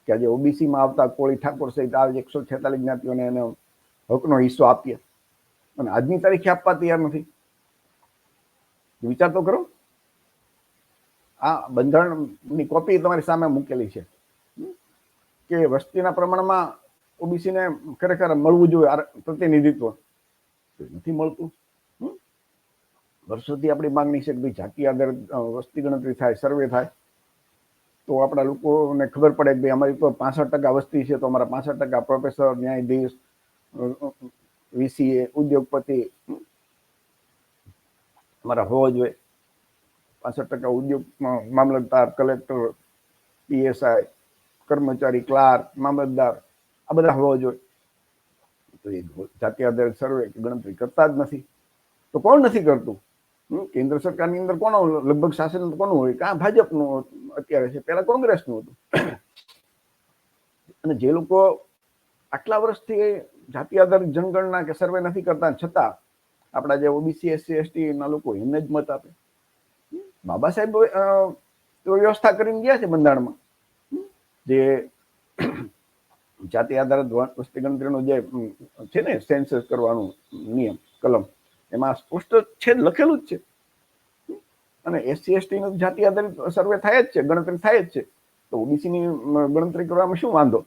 કે આજે ઓબીસીમાં આવતા કોળી, ઠાકોર સહિત આ 146 જ્ઞાતિઓને એનો હકનો હિસ્સો આપીએ, અને આજની તારીખે આપવા તૈયાર નથી. વિચાર તો કરો. આ બંધારણની કોપી તમારી સામે મૂકેલી છે કે વસ્તીના પ્રમાણમાં ઓબીસીને ખરેખર મળવું જોઈએ પ્રતિનિધિત્વ, નથી મળતું. વર્ષોથી આપણી માંગણી છે કે ભાઈ જાતિ આધારિત વસ્તી ગણતરી થાય, સર્વે થાય, તો આપણા લોકોને ખબર પડે કે ભાઈ અમારી તો 65% વસ્તી છે, તો અમારા 65% પ્રોફેસર, ન્યાયાધીશ, વીસીએ, ઉદ્યોગપતિ અમારા હોવા જોઈએ. 65% ઉદ્યોગ, મામલતદાર, કલેક્ટર, પીએસઆઈ, કર્મચારી, ક્લાર્ક, મામલતદાર, આ બધા હોવા જોઈએ. તો એ જાતિ આધારિત સર્વે ગણતરી કરતા જ નથી. તો કોણ નથી કરતું? કેન્દ્ર સરકારની અંદર કોનો લગભગ શાસન કોનું હોય? કાં ભાજપનું અત્યારે છે, પહેલા કોંગ્રેસનું હતું. અને જે લોકો આટલા વર્ષથી જાતિ આધારિત જનગણના કે સર્વે નથી કરતા, છતાં આપણા જે ઓબીસી એસસી એસટી ના લોકો એમને જ મત આપે. બાબા સાહેબ વ્યવસ્થા કરીને ગયા છે બંધારણમાં, જે જાતિ આધારિત વસ્તી ગણતરીનો જે છે ને સેન્સસ કરવાનું નિયમ કલમ, એમાં સ્પષ્ટ છે, લખેલું જ છે. અને એસસી એસટી નો જાતિ આધારિત સર્વે થાય જ છે, ગણતરી થાય જ છે, તો ઓબીસી ની ગણતરી કરવામાં શું વાંધો?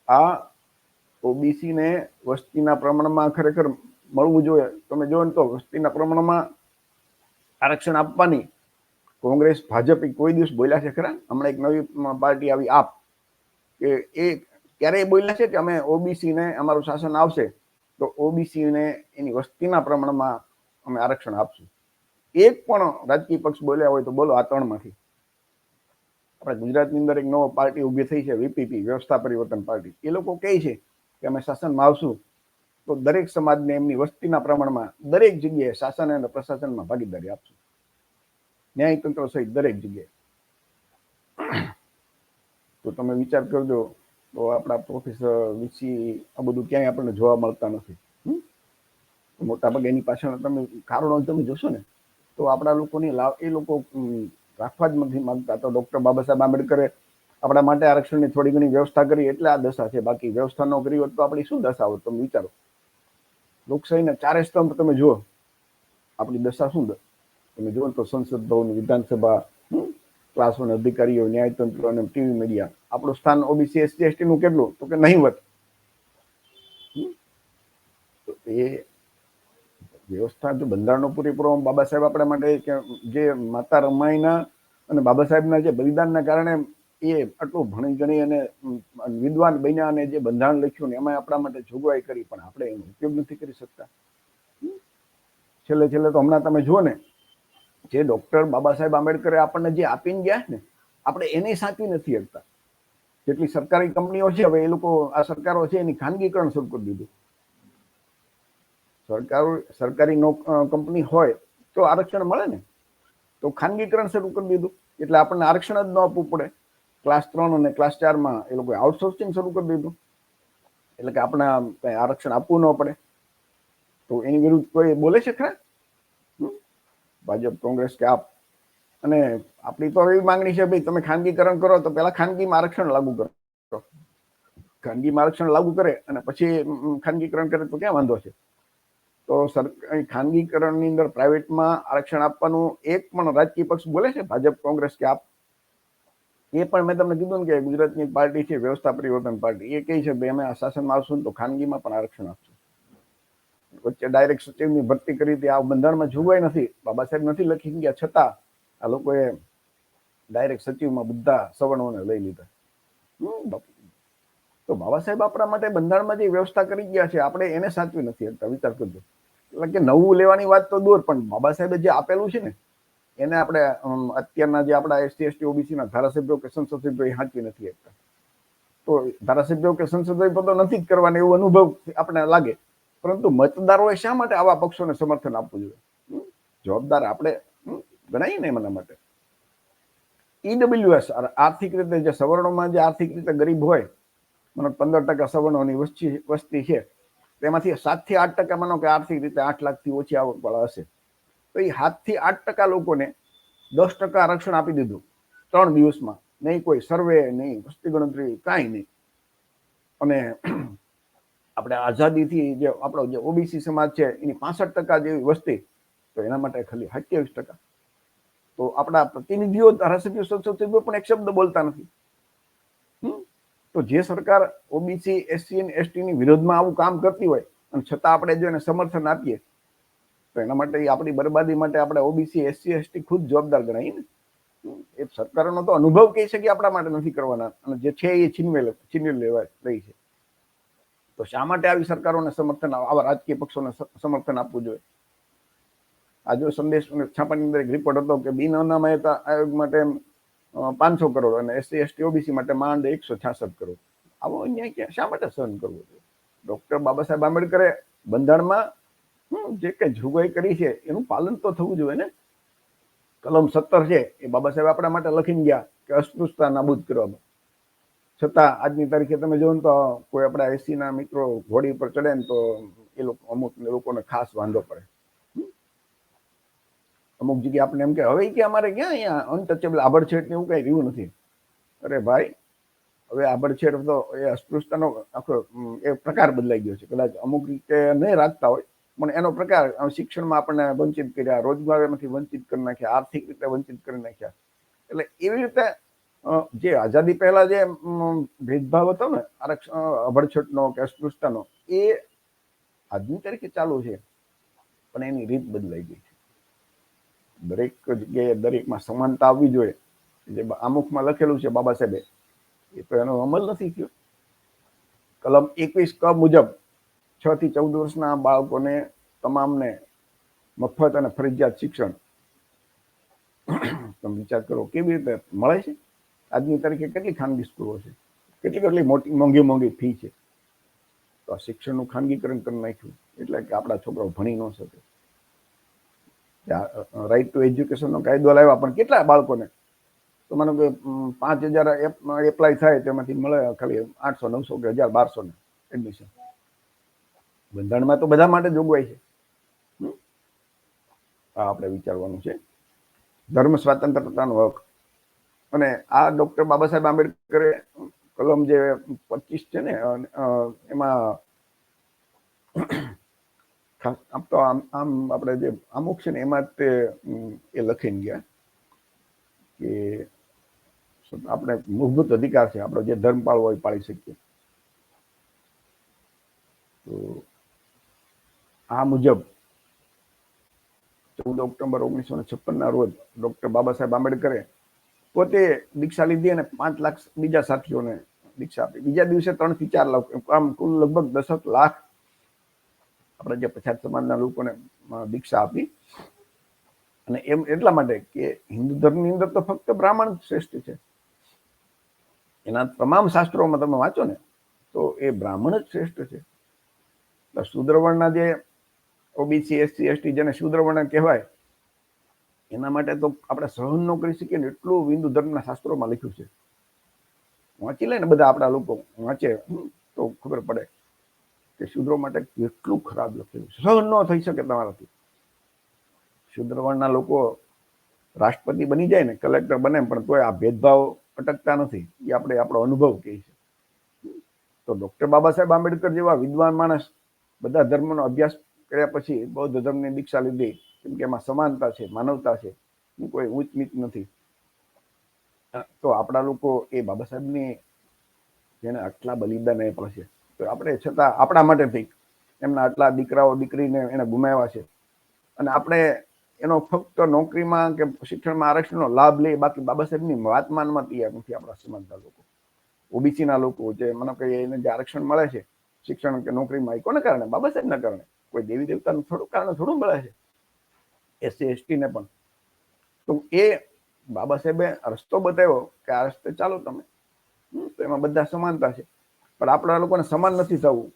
આ ઓબીસી ને વસ્તીના પ્રમાણમાં ખરેખર મળવું જોઈએ. તમે જો ને તો વસ્તીના પ્રમાણમાં આરક્ષણ આપવાની કોંગ્રેસ ભાજપ કોઈ દિવસ બોલ્યા છે ખરા? હમણાં એક નવી પાર્ટી આવી આપ, કે એ ક્યારેય બોલ્યા છે કે અમે ઓબીસી ને અમારું શાસન આવશે તો ઓબીસી ને એની વસ્તીના પ્રમાણમાં અમે આરક્ષણ આપશું? એક પણ રાજકીય પક્ષ બોલ્યા હોય તો બોલો આ ત્રણમાંથી. આપણે ગુજરાતની અંદર એક નવો પાર્ટી ઉભી થઈ છે, વીપીપી, વ્યવસ્થા પરિવર્તન પાર્ટી. એ લોકો કહે છે કે અમે શાસનમાં આવશું તો દરેક સમાજને એમની વસ્તીના પ્રમાણમાં દરેક જગ્યાએ શાસન અને પ્રશાસનમાં ભાગીદારી આપશું, ન્યાયતંત્ર સહિત દરેક જગ્યાએ. તો તમે વિચાર કરજો, તો આપણા પ્રોફેસર વીસી આ બધું ક્યાંય આપણને જોવા મળતા નથી. મોટાભાગે એની પાછળ તમે કારણો તમે જોશો ને તો આપણા લોકોની એ લોકો રાખવા જ નથી માંગતા. તો ડોક્ટર બાબા સાહેબ આંબેડકરે આપણા માટે આરક્ષણની થોડી ઘણી વ્યવસ્થા કરી એટલે આ દશા છે. બાકી વ્યવસ્થા ન કરી હોત તો આપણી શું દશા હોત? તમે વિચારો, લોકશાહીના ચારે સ્તંભ તમે જુઓ, આપણી દશા શું? તમે જુઓ તો સંસદ ભવન, વિધાનસભા, ક્લાસ વન અધિકારીઓ, ન્યાયતંત્ર અને ટીવી મીડિયા. આપણું સ્થાન ઓબીસી એસસી એસટી નું કેટલું? તો કે નહીવત. એ વ્યવસ્થા જો બંધારણનો પૂરેપૂરો બાબા સાહેબ આપણા માટે જે માતા રમાઈના અને બાબા સાહેબના જે બલિદાનના કારણે એ આટલું ભણી ગણી અને વિદ્વાન બન્યા અને જે બંધારણ લખ્યું ને એમાં આપણા માટે જોગવાઈ કરી, પણ આપણે એનો ઉપયોગ નથી કરી શકતા. છેલ્લે છેલ્લે તો હમણાં તમે જુઓ ને, જે ડોક્ટર બાબા સાહેબ આંબેડકરે આપણને જે આપીને ગયા ને, આપણે એને સાચવી નથી શકતા. જેટલી સરકારી કંપનીઓ છે, હવે એ લોકો આ સરકારો છે એની ખાનગીકરણ શરૂ કરી દીધું. સરકારી કંપની હોય તો આરક્ષણ મળે ને, તો ખાનગીકરણ શરૂ કરી દીધું એટલે આપણને આરક્ષણ જ ન આપવું પડે. ક્લાસ 3 અને ક્લાસ 4 એ લોકોએ આઉટસોર્સિંગ શરૂ કરી દીધું, એટલે કે આપણે કઈ આરક્ષણ આપવું ન પડે. તો એની વિરુદ્ધ કોઈ બોલે છે ખરા? ભાજપ, કોંગ્રેસ કે આપ? અને આપણી તો એવી માંગણી છે ભાઈ તમે ખાનગીકરણ કરો તો પેલા ખાનગીમાં આરક્ષણ લાગુ કરો. ખાનગીમાં આરક્ષણ લાગુ કરે અને પછી ખાનગીકરણ કરે તો ક્યાં વાંધો છે? તો ખાનગીકરણની અંદર પ્રાઇવેટમાં આરક્ષણ આપવાનું એક પણ રાજકીય પક્ષ બોલે છે, ભાજપ, કોંગ્રેસ કે આપ? એ પણ મેં તમને કીધું ને કે ગુજરાતની પાર્ટી છે વ્યવસ્થા પરિવર્તન પાર્ટી, એ કહે છે ભાઈ અમે આ શાસનમાં આવશું તો ખાનગીમાં પણ આરક્ષણ આપશું. વચ્ચે ડાયરેક્ટ સચિવની ભરતી કરી હતી, આ બંધારણમાં જોગવાઈ નથી, બાબા સાહેબ નથી લખી ગયા, છતાં આ લોકોએ ડાયરેક્ટ સચિવમાં બધા સવર્ણોને લઈ લીધા. તો બાબા સાહેબ આપણા માટે બંધારણમાં જે વ્યવસ્થા કરી ગયા છે આપણે એને સાચવી નથી શકતા. વિચાર કરજો. એટલે કે નવું લેવાની વાત તો દૂર, પણ બાબા સાહેબે જે આપેલું છે ને એને આપણે અત્યારના જે આપણા એસટી એસટી ઓબીસી ના ધારાસભ્યો કે સંસદ સભ્યો એ સાચવી નથી શકતા. તો ધારાસભ્યો કે સંસદ સભ્યો તો નથી જ કરવાના એવો અનુભવ આપણે લાગે, પરંતુ મતદારોએ શા માટે આવા પક્ષોને સમર્થન આપવું જોઈએ? જવાબદાર આપણે ગણાય ને એમના માટે. ઈડબ્લ્યુએસ આર્થિક રીતે જે સવર્ણોમાં જે આર્થિક રીતે ગરીબ હોય, મને 15% સવર્ણોની વસ્તી છે, તેમાંથી 7 થી 8% માનો કે આર્થિક રીતે 8 લાખથી ઓછી આવક વાળા હશે, તો એ 7 થી 8% લોકોને 10% આરક્ષણ આપી દીધું 3 દિવસમાં. નહીં કોઈ સર્વે, નહીં વસ્તી ગણતરી, કાંઈ નહીં. અને આપણે આઝાદીથી જે આપણો જે ઓબીસી સમાજ છે એની 65% જેવી વસ્તી, તો એના માટે ખાલી 27%. તો આપણા પ્રતિનિધિઓ, ધારાસભ્યો, સંસદ સભ્યો પણ એક શબ્દ બોલતા નથી. તો જે સરકાર ઓબીસી એસસી અને એસટી ની વિરોધમાં આવું કામ કરતી હોય અને છતાં આપણે જો એને સમર્થન આપીએ તો એના માટે આપણી બરબાદી માટે આપણે ઓબીસી એસસી એસટી ખુદ જવાબદાર ગણાય ને. એ સરકારોનો તો અનુભવ કહી શકે આપણા માટે નથી કરવાના, અને જે છે એ છીનવી લેવા રહી છે. તો શા માટે આવી સરકારોને સમર્થન, આવા રાજકીય પક્ષોને સમર્થન આપવું જોઈએ? આ જો સંદેશ છાપાની અંદર એક રિપોર્ટ હતો કે બિન અનામત આયોગ માટે 500 કરોડ અને એસસી એસટી ઓબીસી માટે માંડ 166 કરોડ. આવો અન્યાય શા માટે સહન કરવો જોઈએ? ડોક્ટર બાબા સાહેબ આંબેડકરે બંધારણમાં જે કઈ જોગવાઈ કરી છે એનું પાલન તો થવું જોઈએ ને. કલમ 17 છે એ બાબા સાહેબ આપણા માટે લખીને ગયા કે અસ્પૃશ્યતા નાબૂદ કરવામાં. છતાં આજની તારીખે તમે જોવો ને તો કોઈ આપણા એસી ના મિત્રો ઘોડી પર ચડે ને તો એ લોકો અમુક લોકોને ખાસ વાંધો પડે. અમુક જગ્યાએ આપણે એમ કે હવે કે અમારે ક્યાં અહીંયા અનટચેબલ આભડછેટ ને એવું કઈ રહ્યું નથી. અરે ભાઈ, હવે આભડછેટ તો એ અસ્પૃશ્યતાનો આખો એ પ્રકાર બદલાઈ ગયો છે. કદાચ અમુક રીતે નહીં રાખતા હોય પણ એનો પ્રકાર શિક્ષણમાં આપણને વંચિત કર્યા, રોજગારીમાંથી વંચિત કરી નાખ્યા, આર્થિક રીતે વંચિત કરી નાખ્યા. એટલે એવી રીતે જે આઝાદી પહેલા જે ભેદભાવ હતો ને આરક્ષણ અભડછટનો કે અસ્પૃશ્યતાનો, એ આજની તારીખે ચાલુ છે પણ એની રીત બદલાઈ ગઈ છે. દરેક જગ્યાએ દરેકમાં સમાનતા આવવી જોઈએ. જે આમુખમાં લખેલું છે બાબા સાહેબે, એ તો એનો અમલ નથી થયો. કલમ 21 ક મુજબ 6 થી 14 વર્ષના બાળકોને તમામને મફત અને ફરજિયાત શિક્ષણ. તમે વિચાર કરો કેવી રીતે મળે છે. આજની તારીખે કેટલી ખાનગી સ્કૂલો છે, કેટલી મોટી મોંઘી મોંઘી ફી છે. તો આ શિક્ષણનું ખાનગીકરણ કરી નાખ્યું એટલે કે આપણા છોકરાઓ ભણી ન શકે. રાઈટ ટુ એજ્યુકેશનનો કાયદો લાવ્યા પણ કેટલા બાળકોને તો માનો કે 5,000 એપ્લાય થાય તેમાંથી મળે ખાલી 800, 900 કે 1,000, 1,200 એડમિશન. બંધારણમાં તો બધા માટે જોગવાઈ છે. આ આપણે વિચારવાનું છે. ધર્મ સ્વતંત્રતાનો હક, અને આ ડોક્ટર બાબા સાહેબ આંબેડકરે કલમ જે 25 છે ને એમાં આમ તો આમ આપણે જે અમુક છે ને એમાં તે એ લખીને ગયા કે આપણે મૂળભૂત અધિકાર છે, આપણો જે ધર્મ પાળવો હોય પાળી શકીએ. તો આ મુજબ 14 ઓક્ટોબર 1956 રોજ ડોક્ટર બાબા સાહેબ આંબેડકરે પોતે દીક્ષા લીધી અને 5 લાખ બીજા સાથીઓને દીક્ષા આપી. બીજા દિવસે 3 થી 4 લાખ, આમ કુલ લગભગ 10 લાખ આપણે જે પછાત સમાજના લોકોને દીક્ષા આપી. અને એમ એટલા માટે કે હિન્દુ ધર્મની અંદર તો ફક્ત બ્રાહ્મણ શ્રેષ્ઠ છે. એના તમામ શાસ્ત્રોમાં તમે વાંચો ને તો એ બ્રાહ્મણ જ શ્રેષ્ઠ છે. શૂદ્રવર્ણના જે ઓબીસી, એસસી, એસટી જેને શૂદ્રવર્ણ કહેવાય, એના માટે તો આપણે સહન ન કરી શકીએ ને એટલું હિન્દુ ધર્મના શાસ્ત્રોમાં લખ્યું છે. વાંચી લે ને બધા આપણા લોકો વાંચે તો ખબર પડે કે શૂદ્રો માટે કેટલું ખરાબ લખેલું છે. સહન ન થઈ શકે તમારાથી. શૂદ્રવર્ણના લોકો રાષ્ટ્રપતિ બની જાય ને, કલેક્ટર બને, પણ તોય આ ભેદભાવ અટકતા નથી. એ આપણે આપણો અનુભવ કહે છે. તો ડોક્ટર બાબા સાહેબ આંબેડકર જેવા વિદ્વાન માણસ બધા ધર્મનો અભ્યાસ કર્યા પછી બૌદ્ધ ધર્મની દીક્ષા લીધી, કેમ કે એમાં સમાનતા છે, માનવતા છે, કોઈ ઊંચ નીચ નથી. તો આપણા લોકો એ બાબા સાહેબની જેને આટલા બલિદાન આપ્યા છે, તો આપણે છતાં આપણા માટે થઈ એમના આટલા દીકરાઓ દીકરીને એને ગુમાવ્યા છે, અને આપણે એનો ફક્ત નોકરીમાં કે શિક્ષણમાં આરક્ષણનો લાભ લે, બાકી બાબા સાહેબની વાત માનવા તૈયાર નથી આપણા સમાજના લોકો. ઓબીસીના લોકો જે મને કહીએ એને જે આરક્ષણ મળે છે શિક્ષણ કે નોકરીમાં, એ કોને કારણે? બાબા સાહેબના કારણે. કોઈ દેવી દેવતાનું થોડું કારણે થોડું મળે છે એસસી એસટીને પણ. તો એ બાબા સાહેબે રસ્તો બતાવ્યો કે આ રસ્તે ચાલો તમે, તો એમાં બધા સમાનતા છે. પણ આપણા લોકોને સમાન નથી થવું.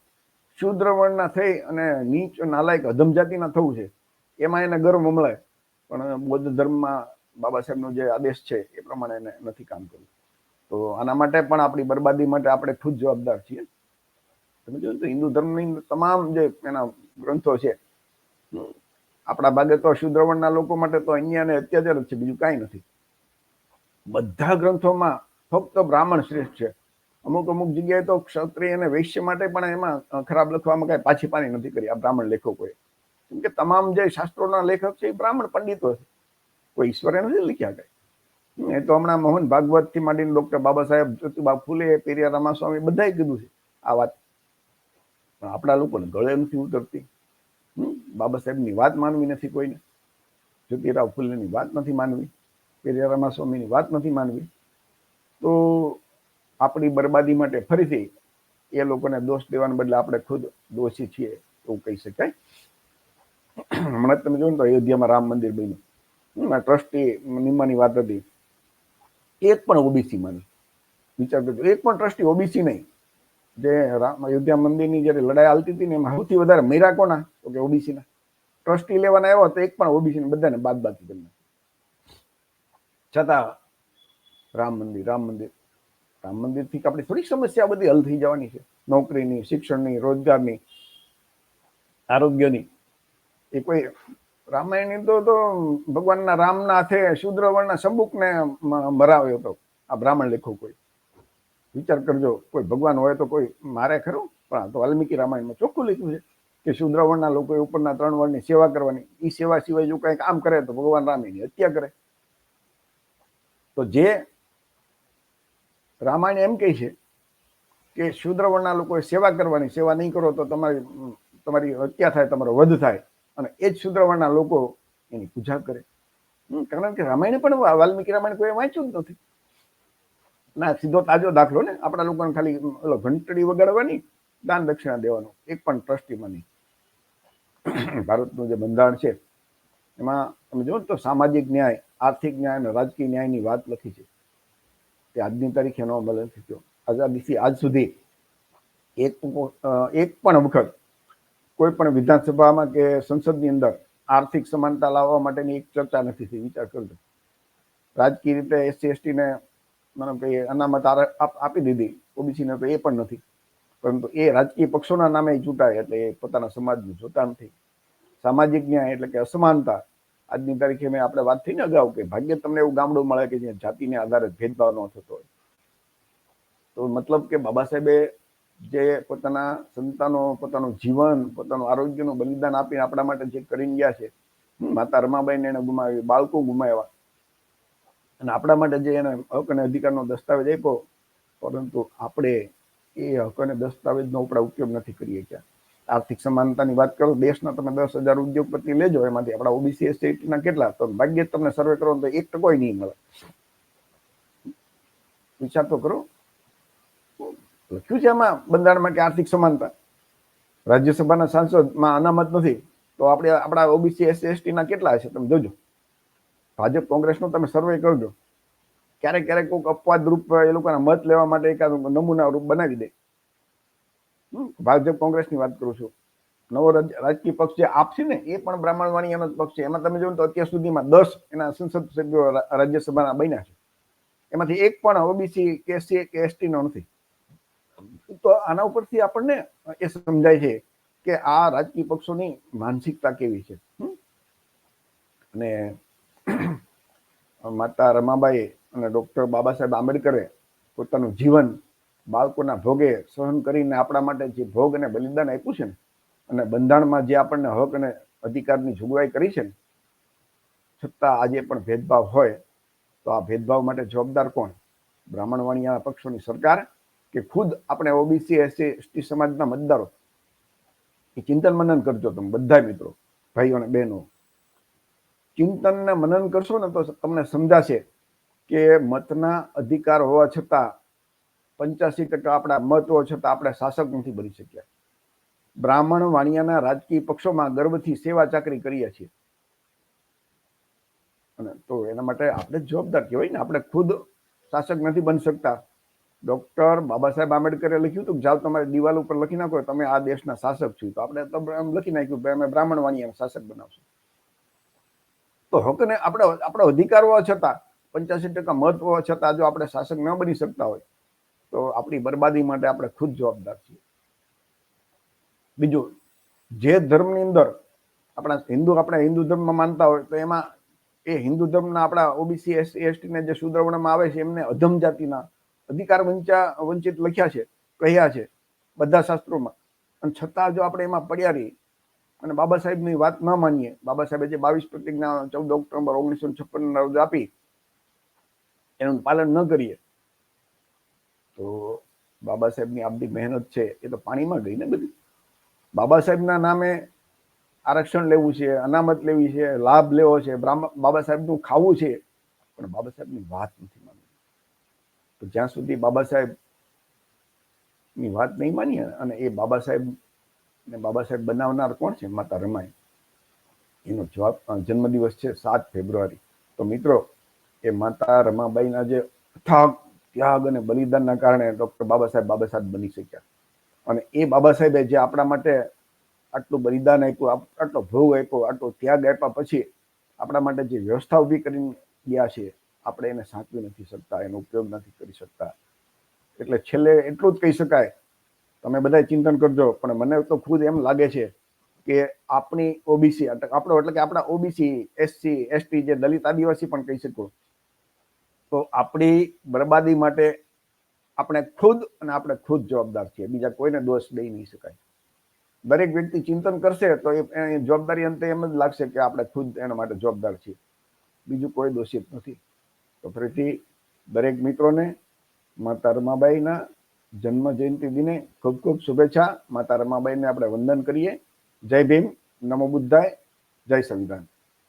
શૂદ્ર વર્ણના થઈ અને નીચ નાલાયક અધમ જાતિના થવું છે, એમાં એને ગર્વ મળે. પણ બૌદ્ધ ધર્મમાં બાબા સાહેબનો જે આદેશ છે એ પ્રમાણે એને નથી કામ કરવું. તો આના માટે પણ આપણી બરબાદી માટે આપણે ખુદ જવાબદાર છીએ. તમે જોયું તો હિન્દુ ધર્મની તમામ જે એના ગ્રંથો છે, આપણા ભાગે તો શૂદ્રવર્ણના લોકો માટે તો અહીંયા ને અત્યાચાર જ છે, બીજું કાંઈ નથી. બધા ગ્રંથોમાં ફક્ત બ્રાહ્મણ શ્રેષ્ઠ છે. અમુક અમુક જગ્યાએ તો ક્ષત્રિય અને વૈશ્ય માટે પણ એમાં ખરાબ લખવામાં કાંઈ પાછી પાની નથી કરી આ બ્રાહ્મણ લેખકોએ. કેમ કે તમામ જે શાસ્ત્રોના લેખક છે એ બ્રાહ્મણ પંડિતો છે, કોઈ ઈશ્વરે નથી લખ્યા કાંઈ. એ તો હમણાં મોહન ભાગવત થી માંડીને ડોક્ટર બાબા સાહેબ, જ્યોતિબા ફૂલે, પેરિયા રામાસ્વામી બધાએ કીધું છે આ વાત. પણ આપણા લોકોને ગળે નથી ઉતરતી. બાબા સાહેબની વાત માનવી નથી કોઈને, જ્યોતિરાવ ફૂલેની વાત નથી માનવી, પેરિયા રામાસ્વામીની વાત નથી માનવી. તો આપણી બરબાદી માટે ફરીથી એ લોકોને દોષ દેવાને બદલે આપણે ખુદ દોષી છીએ એવું કહી શકાય. હમણાં તમે જોયું તો અયોધ્યામાં રામ મંદિર બન્યું, ટ્રસ્ટી નિમ્માની વાત હતી, એક પણ ઓબીસી માં નહીં. વિચાર કરજો, એક પણ ટ્રસ્ટી ઓબીસી નહીં. જે અયોધ્યા મંદિરની જયારે લડાઈ હાલતી હતી ને એમાં સૌથી વધારે મર્યા કોના? તો કે ઓબીસીના. ટ્રસ્ટી લેવાના આવ્યો તો એક પણ ઓબીસી બધાને બાદ બાકી કરી. છતાં રામ મંદિર રામ મંદિરથી આપણી થોડી સમસ્યા બધી હલ થઈ જવાની છે, નોકરીની, શિક્ષણની, રોજગારની, આરોગ્યની. એ કોઈ રામાયણની તો ભગવાનના રામના હાથે શૂદ્ર વર્ણના સબુકને મરાવ્યો હતો આ બ્રાહ્મણ લેખો. કોઈ વિચાર કરજો, કોઈ ભગવાન હોય તો કોઈ મારે ખરું? પણ તો વાલ્મીકી રામાયણમાં ચોખ્ખું લખ્યું છે કે શૂદ્ર વર્ણના લોકોએ ઉપરના 3 વર્ણની સેવા કરવાની. એ સેવા સિવાય જો કંઈક કામ કરે તો ભગવાન રામ એની હત્યા કરે. તો જે રામાયણ એમ કહે છે કે શૂદ્ર વર્ણના લોકોએ સેવા કરવાની, સેવા નહીં કરો તો તમારી હત્યા થાય, તમારો વધ થાય, અને એ જ શૂદ્ર વર્ણના લોકો એની પૂજા કરે. કારણ કે રામાયણ પણ વાલ્મીકી રામાયણ કોઈ વાંચ્યું જ નથી. ના, સીધો તાજો દાખલો ને, આપણા લોકોને ખાલી ઘંટડી વગાડવાની, દાન દક્ષિણા દેવાનું, એક પણ ટ્રસ્ટીમાં નહીં. ભારતનું જે બંધારણ છે એમાં તમે જો તો સામાજિક ન્યાય, આર્થિક ન્યાય અને રાજકીય ન્યાયની વાત લખી છે. તે આજની તારીખે એનો અમલ નથી થયો. આઝાદીથી આજ સુધી એક પણ વખત કોઈ પણ વિધાનસભામાં કે સંસદની અંદર આર્થિક સમાનતા લાવવા માટેની એક ચર્ચા નથી થઈ. વિચાર કરજો. રાજકીય રીતે SC ST ને મતલબ કે અનામત આપી દીધી, OBC ને તો એ પણ નથી. પરંતુ એ રાજકીય પક્ષોના નામે ચૂંટાય એટલે એ પોતાના સમાજનું જોતા નથી. સામાજિક ન્યાય એટલે કે અસમાનતા. આજની તારીખે મેં આપણે વાત થઈ ને અગાઉ કે ભાગ્યે તમને એવું ગામડું મળે કે જ્યાં જાતિને આધારે ભેદભાવ ન થતો હોય. તો મતલબ કે બાબા સાહેબે જે પોતાના સંતાનો, પોતાનું જીવન, પોતાનું આરોગ્યનું બલિદાન આપીને આપણા માટે જે કરીને ગયા છે, માતા રમાબાઈને એને ગુમાવી, બાળકો ગુમાવ્યા, અને આપણા માટે જે એને હક અને અધિકારનો દસ્તાવેજ આપ્યો, પરંતુ આપણે એ હક અને દસ્તાવેજનો આપણે ઉપયોગ નથી કરી શક્યા. આર્થિક સમાનતાની વાત કરો, દેશના તમે 10,000 ઉદ્યોગપતિ લેજો, એમાંથી આપણા OBC SC ના કેટલા? તો ભાગ્યે તમને સર્વે કરો તો 1% નહીં મળે. વિચાર તો કરો. લખ્યું છે એમાં બંધારણમાં કે આર્થિક સમાનતા. રાજ્યસભાના સાંસદમાં અનામત નથી, તો આપણા OBC SC ST ના કેટલા હશે તમે જોજો. ભાજપ કોંગ્રેસનો તમે સર્વે કરજો. ક્યારેક ક્યારેક કોઈક અપવાદ રૂપ એ લોકોના મત લેવા માટે એકાદ નમૂના રૂપ બનાવી દે. ભાજપ કોંગ્રેસની વાત કરું છું. નવો રાજકીય પક્ષ જે આપ છે ને, એ પણ બ્રાહ્મણ વાણિયાનો જ પક્ષ છે. એમાં તમે જોવો તો અત્યાર સુધીમાં 10 એના સંસદ સભ્યો રાજ્યસભાના બન્યા છે. એમાંથી એક પણ OBC કે SC કે ST નો નથી. તો આના ઉપરથી આપણને એ સમજાય છે કે આ રાજકીય પક્ષોની માનસિકતા કેવી છે. અને માતા રમાબાઈ અને ડોક્ટર બાબા સાહેબ આંબેડકરે પોતાનું જીવન બાળકોના ભોગે સહન કરીને આપણા માટે જે ભોગ અને બલિદાન આપ્યું છે ને, અને બંધારણમાં જે આપણને હક અને અધિકારની જોગવાઈ કરી છે ને, છતાં આજે પણ ભેદભાવ હોય તો આ ભેદભાવ માટે જવાબદાર કોણ? બ્રાહ્મણ વાણિયા પક્ષોની સરકાર કે ખુદ આપણે OBC SC ST સમાજના મતદારો? એ ચિંતન મનન કરજો તમે બધા મિત્રો, ભાઈઓ અને બહેનો. ચિંતન ને મનન કરશો ને તો તમને સમજાશે કે મતના અધિકાર હોવા છતાં 85% આપણા મત હોવા છતાં આપણે શાસક નથી બની શક્યા. બ્રાહ્મણ વાણિયાના રાજકીય પક્ષોમાં ગર્વથી સેવા ચાકરી કરીએ છીએ, અને તો એના માટે આપણે જવાબદાર કહેવાય ને. આપણે ખુદ શાસક નથી બની શકતા. ડોક્ટર બાબા સાહેબ આંબેડકરે લખ્યું હતું કે જાઓ તમારી દિવાલ ઉપર લખી નાખો તમે આ દેશના શાસક છો. તો આપણે તો લખી નાખ્યું કે અમે બ્રાહ્મણ વાણિયાના શાસક બનાવશું. તો હકને આપણો અધિકાર હોવા છતાં 85% મત હોવા છતાં જો આપણે શાસક ન બની શકતા હોય તો આપણી બરબાદી માટે આપણે ખુદ જવાબદાર છીએ. બીજું, જે ધર્મની અંદર આપણે હિન્દુ ધર્મમાં માનતા હોય તો એમાં એ હિન્દુ ધર્મના આપણા OBC SC ST ને જે શૂદ્ર વર્ણમાં આવે છે એમને અધમ જાતિના અધિકાર વંચિત લખ્યા છે, કહ્યા છે બધા શાસ્ત્રોમાં. અને છતાં જો આપણે એમાં પડ્યા રહીએ અને બાબા સાહેબની વાત ન માનીએ, બાબા સાહેબે જે 22 પ્રતિજ્ઞા 14 ઓક્ટોબર 1956 ના રોજ આપી એનું પાલન ન કરીએ તો બાબા સાહેબની આપણી મહેનત છે એ તો પાણીમાં ગઈ ને બધી. બાબા સાહેબના નામે આરક્ષણ લેવું છે, અનામત લેવી છે, લાભ લેવો છે, બાબા સાહેબનું ખાવું છે, પણ બાબા સાહેબની વાત નથી માનવી. તો જ્યાં સુધી બાબા સાહેબની વાત નહીં માનીએ, અને એ બાબા સાહેબ બનાવનાર કોણ છે? માતા રમાઈ. એનો જન્મદિવસ છે 7 ફેબ્રુઆરી. તો મિત્રો, એ માતા રમાબાઈના જે અથાગ ત્યાગ અને બલિદાનના કારણે ડોક્ટર બાબા સાહેબ બની શક્યા. અને એ બાબા સાહેબે જે આપણા માટે આટલું બલિદાન આપ્યું, આટલો ભોગ આપ્યો, આટલો ત્યાગ આપ્યા પછી આપણા માટે જે વ્યવસ્થા ઊભી કરીને ગયા છે, આપણે એને સાચવી નથી શકતા, એનો ઉપયોગ નથી કરી શકતા. એટલે છેલ્લે એટલું જ કહી શકાય, તમે બધા ચિંતન કરજો, પણ મને તો ખુદ એમ લાગે છે કે આપણી ઓબીસી આપણો એટલે કે આપણા ઓબીસી, એસસી, એસટી, જે દલિત આદિવાસી પણ કહી શકો, તો આપણી બરબાદી માટે આપણે ખુદ જવાબદાર છીએ. બીજા કોઈને દોષ દઈ નહીં શકાય. દરેક વ્યક્તિ ચિંતન કરશે તો એ જવાબદારી અંતે એમ જ લાગશે કે આપણે ખુદ એના માટે જવાબદાર છીએ, બીજું કોઈ દોષિત નથી. તો ફરીથી દરેક મિત્રોને માતા રમાબાઈના જન્મ જયંતિ દિને ખૂબ ખૂબ શુભેચ્છા. માતા રમાબાઈને આપણે વંદન કરીએ. જય ભીમ, નમો બુદ્ધાય, જય સંવિધાન.